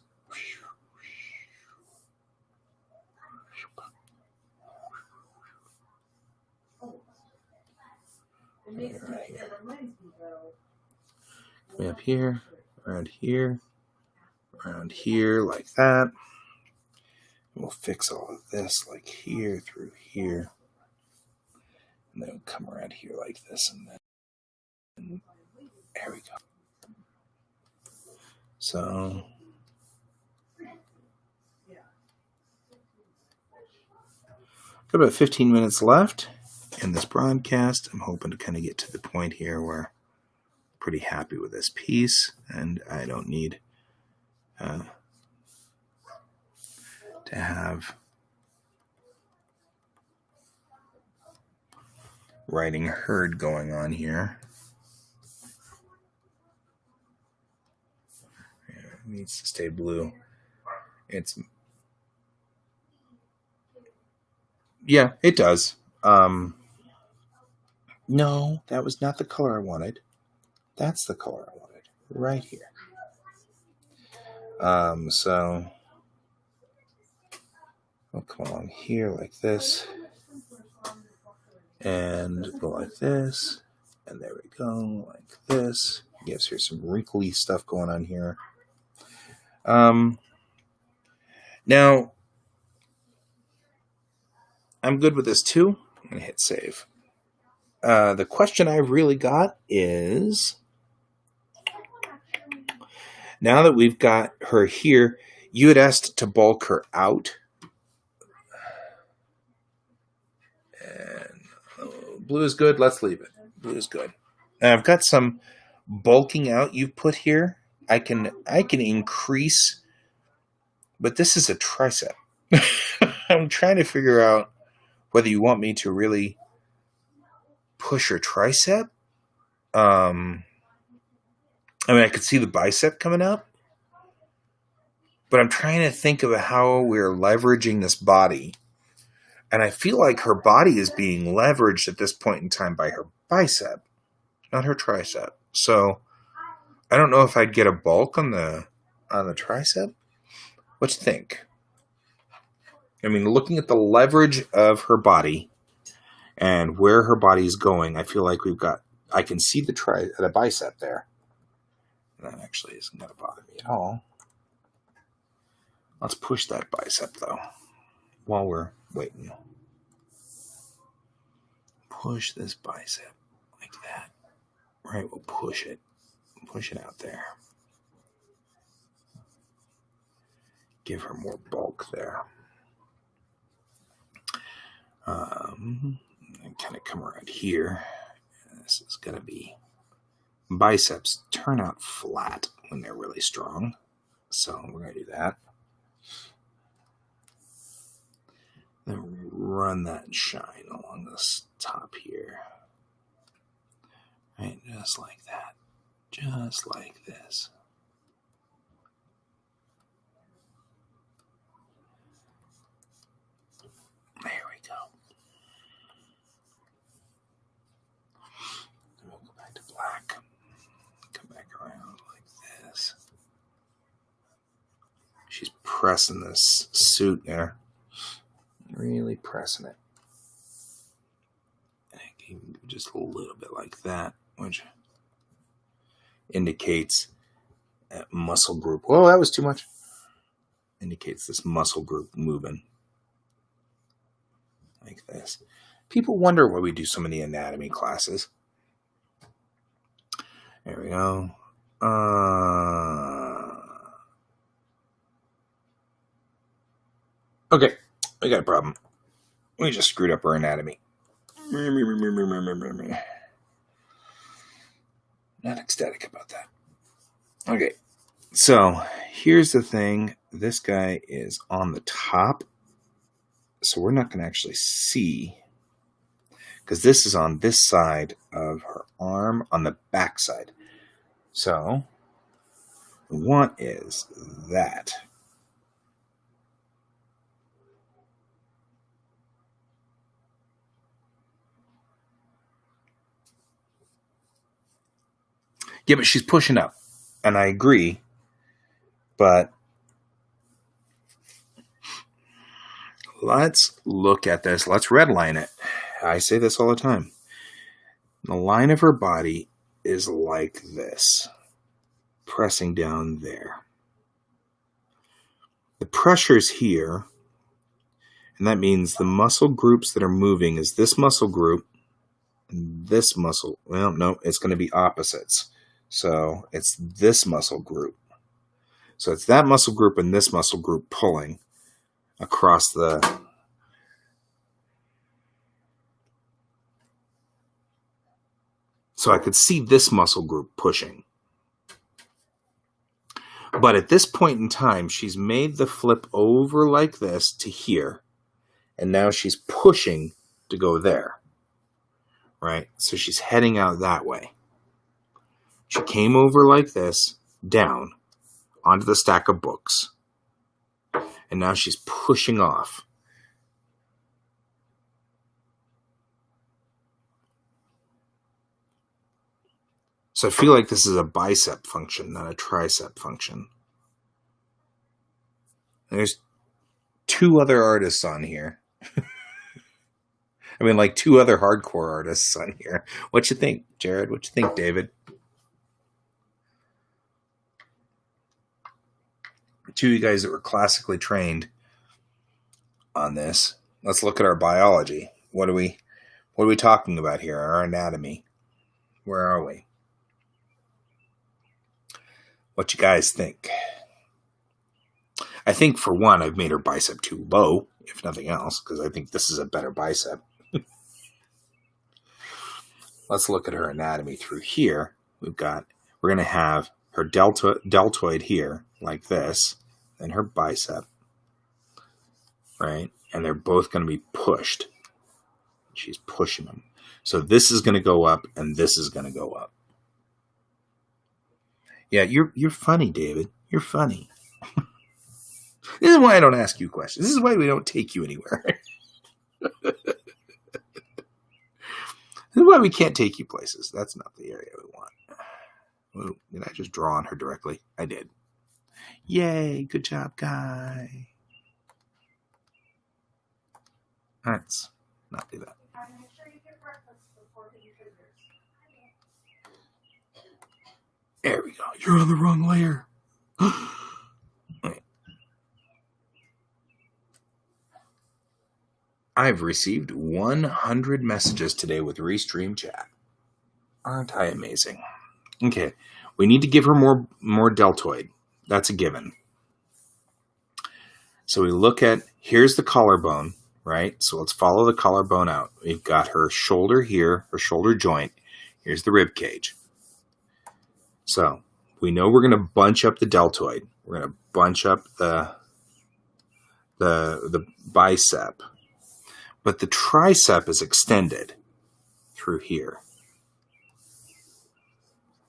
Coming up here, around here, like that. We'll fix all of this like here through here. And then we'll come around here like this, and then there we go. So got about 15 minutes left in this broadcast. I'm hoping to kind of get to the point here where I'm pretty happy with this piece, and I don't need to have riding herd going on here. Yeah, it needs to stay blue. Yeah, it does. No, that was not the color I wanted. That's the color I wanted. Right here. So I'll come along here like this. And go like this. And there we go, like this. Gives her some wrinkly stuff going on here. Now, I'm good with this too. I'm going to hit save. The question I really got is, now that we've got her here, you had asked to bulk her out. And blue is good. Let's leave it. Blue is good. And I've got some bulking out you've put here. I can increase, but this is a tricep. I'm trying to figure out whether you want me to really push her tricep. I mean, I could see the bicep coming up, but I'm trying to think of how we're leveraging this body. And I feel like her body is being leveraged at this point in time by her bicep, not her tricep. So I don't know if I'd get a bulk on the tricep. What you think? I mean, looking at the leverage of her body and where her body is going, I feel like I can see the bicep there. That actually isn't going to bother me at all. Let's push that bicep, though, while we're waiting. Push this bicep like that. Right, we'll push it. Push it out there. Give her more bulk there. And kind of come around here. This is going to be... Biceps turn out flat when they're really strong. So we're going to do that. Then run that shine along this top here. Right, just like that. Just like this. There we go. And we'll go back to black. Come back around like this. She's pressing this suit there. Really pressing it. And just a little bit like that, which indicates that muscle group. Whoa, that was too much. Indicates this muscle group moving. Like this. People wonder why we do so many anatomy classes. There we go. Okay, we got a problem. We just screwed up our anatomy. Not ecstatic about that. Okay, so here's the thing. This guy is on the top, so we're not going to actually see, because this is on this side of her arm, on the back side. So what we want is that. Yeah, but she's pushing up, and I agree, but let's look at this. Let's redline it. I say this all the time. The line of her body is like this, pressing down there. The pressure's here, and that means the muscle groups that are moving is this muscle group and this muscle. Well, no, it's going to be opposites. So it's this muscle group. So it's that muscle group and this muscle group pulling across the... So I could see this muscle group pushing. But at this point in time, she's made the flip over like this to here. And now she's pushing to go there. Right? So she's heading out that way. She came over like this, down, onto the stack of books. And now she's pushing off. So I feel like this is a bicep function, not a tricep function. There's two other artists on here. I mean, like 2 other hardcore artists on here. What you think, Jared? What you think, David? 2 of you guys that were classically trained on this. Let's look at our biology. What are we talking about here? Our anatomy. Where are we? What you guys think? I think, for one, I've made her bicep too low, if nothing else, because I think this is a better bicep. Let's look at her anatomy through here. We're going to have her deltoid here, like this, and her bicep, right? And they're both going to be pushed. She's pushing them. So this is going to go up, and this is going to go up. Yeah, you're funny, David. You're funny. This is why I don't ask you questions. This is why we don't take you anywhere. This is why we can't take you places. That's not the area we want. Ooh, did I just draw on her directly? I did. Yay, good job, guy. Let's not do that. Make sure you get breakfast before hitting triggers. There we go. You're on the wrong layer. I've received 100 messages today with Restream Chat. Aren't I amazing? Okay, we need to give her more deltoid. That's a given. So we look at, here's the collarbone, right? So let's follow the collarbone out. We've got her shoulder here, her shoulder joint. Here's the rib cage. So we know we're going to bunch up the deltoid. We're going to bunch up the bicep. But the tricep is extended through here.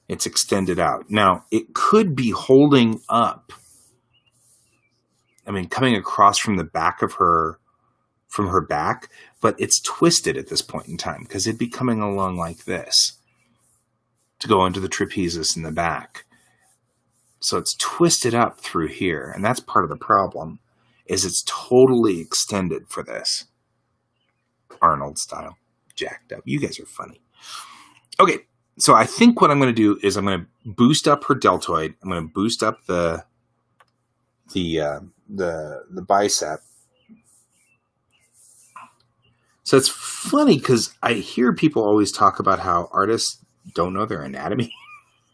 It's extended out. Now, it could be holding up. I mean, coming across from the back of her, from her back, but it's twisted at this point in time because it'd be coming along like this to go into the trapezius in the back. So it's twisted up through here, and that's part of the problem, is it's totally extended for this. Arnold style. Jacked up. You guys are funny. Okay, so I think what I'm going to do is I'm going to boost up her deltoid. I'm going to boost up the bicep. So it's funny because I hear people always talk about how artists don't know their anatomy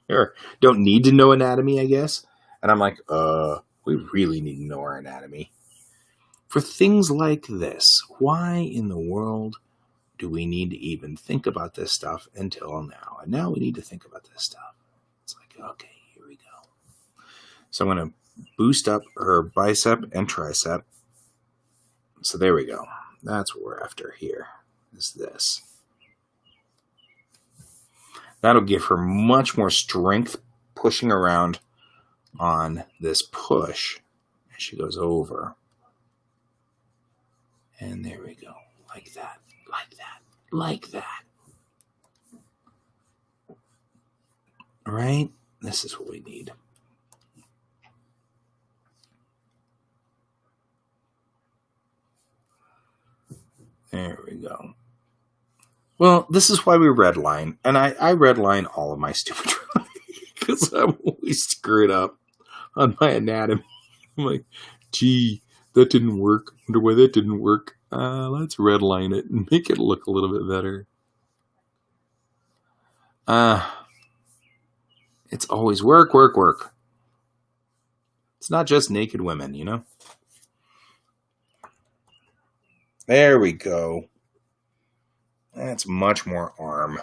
or don't need to know anatomy, I guess. And I'm like, we really need to know our anatomy. For things like this, why in the world do we need to even think about this stuff until now? And now we need to think about this stuff. It's like, okay, here we go. So I'm going to boost up her bicep and tricep. So there we go. That's what we're after here, is this. That'll give her much more strength pushing around on this push as she goes over. And there we go. Like that, like that, like that. Right? This is what we need. There we go. Well, this is why we redline. And I redline all of my stupid drawings because I always screw it up on my anatomy. I'm like, gee, that didn't work. Wonder why that didn't work. Let's redline it and make it look a little bit better. It's always work, work, work. It's not just naked women, you know? There we go. That's much more arm.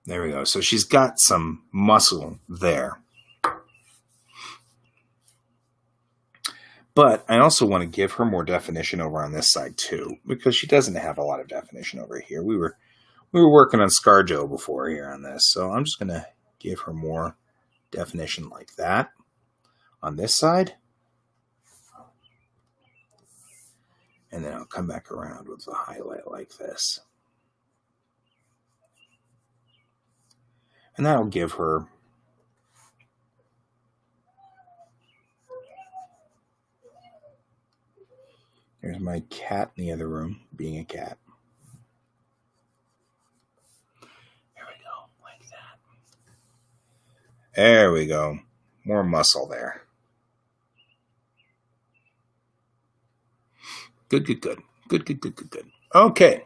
There we go. So she's got some muscle there. But I also want to give her more definition over on this side too, because she doesn't have a lot of definition over here. We were working on ScarJo before here on this, so I'm just going to give her more definition like that on this side. And then I'll come back around with the highlight like this. And that'll give her There's my cat in the other room, being a cat. There we go, like that. There we go. More muscle there. Good. Okay.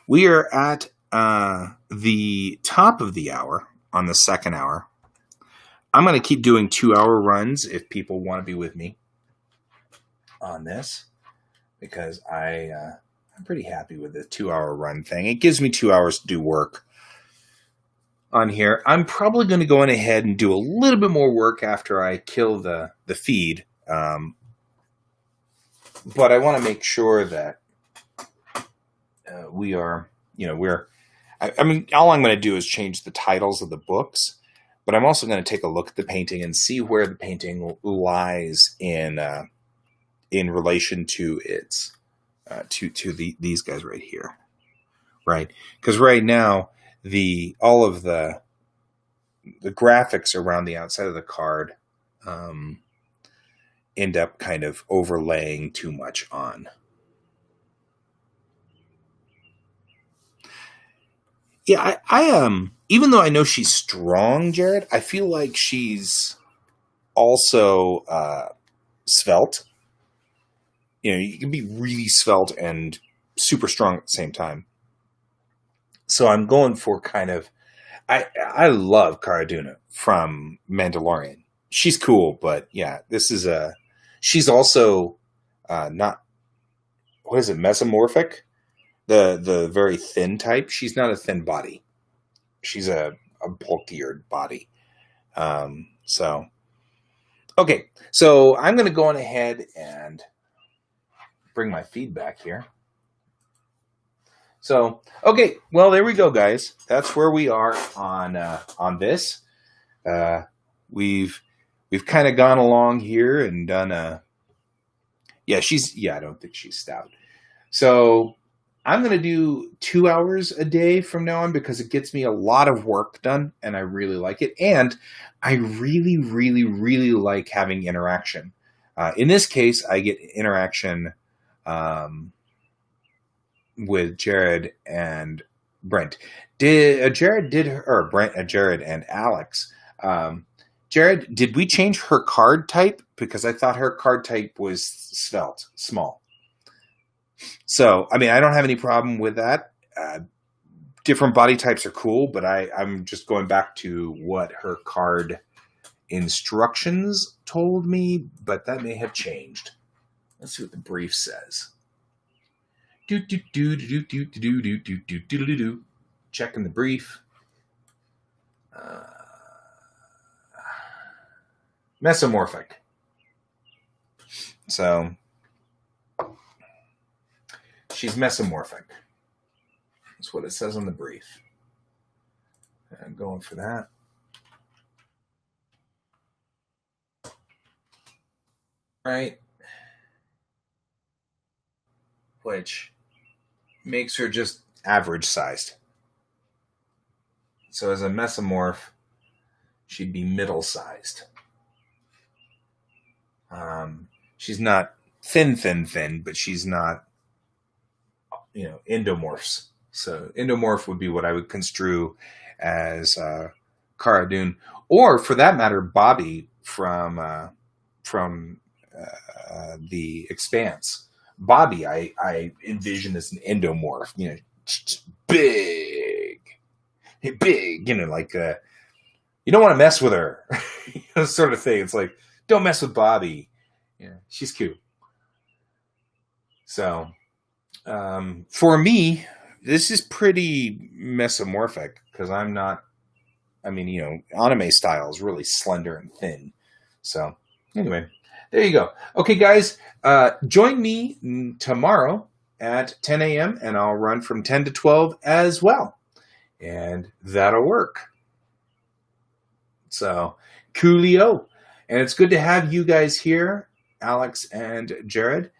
We are at the top of the hour on the second hour. I'm going to keep doing 2-hour runs if people want to be with me on this, because I'm pretty happy with the 2-hour run thing. It gives me 2 hours to do work on here. I'm probably going to go on ahead and do a little bit more work after I kill the feed. But I want to make sure that we are, I mean, all I'm going to do is change the titles of the books, but I'm also going to take a look at the painting and see where the painting lies in relation to its, these guys right here. Right. Because right now, all of the graphics around the outside of the card, end up kind of overlaying too much on. Yeah, I even though I know she's strong, Jared, I feel like she's also svelte. You can be really svelte and super strong at the same time. So I'm going for kind of, I love Cara Dune from Mandalorian. She's cool, but yeah, she's also not, what is it, mesomorphic? The very thin type. She's not a thin body. She's a bulkier body. Okay. So I'm going to go on ahead and bring my feedback here. So, okay. Well, there we go, guys. That's where we are on this. We've kind of gone along here and done I don't think she's stout. So I'm going to do 2 hours a day from now on because it gets me a lot of work done and I really like it. And I really, really, really like having interaction. In this case, I get interaction with Jared and Brent. Jared and Alex. Jared, did we change her card type? Because I thought her card type was svelte, small. So, I mean, I don't have any problem with that. Different body types are cool, but I'm just going back to what her card instructions told me, but that may have changed. Let's see what the brief says. Checking the brief. Mesomorphic. So she's mesomorphic. That's what it says on the brief. I'm going for that. Right. Which makes her just average sized. So as a mesomorph, she'd be middle sized. She's not thin, but she's not, endomorphs. So endomorph would be what I would construe as Cara Dune, or for that matter, Bobby from the Expanse. Bobby, I envision as an endomorph, big, like you don't want to mess with her, sort of thing. It's like, don't mess with Bobby. Yeah, she's cute. So, for me, this is pretty mesomorphic because I'm not. I mean, anime style is really slender and thin. So, anyway, there you go. Okay, guys, join me tomorrow at 10 a.m. and I'll run from 10 to 12 as well, and that'll work. So, coolio. And it's good to have you guys here, Alex and Jared.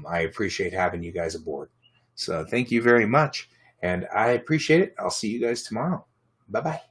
I appreciate having you guys aboard. So thank you very much. And I appreciate it. I'll see you guys tomorrow. Bye-bye.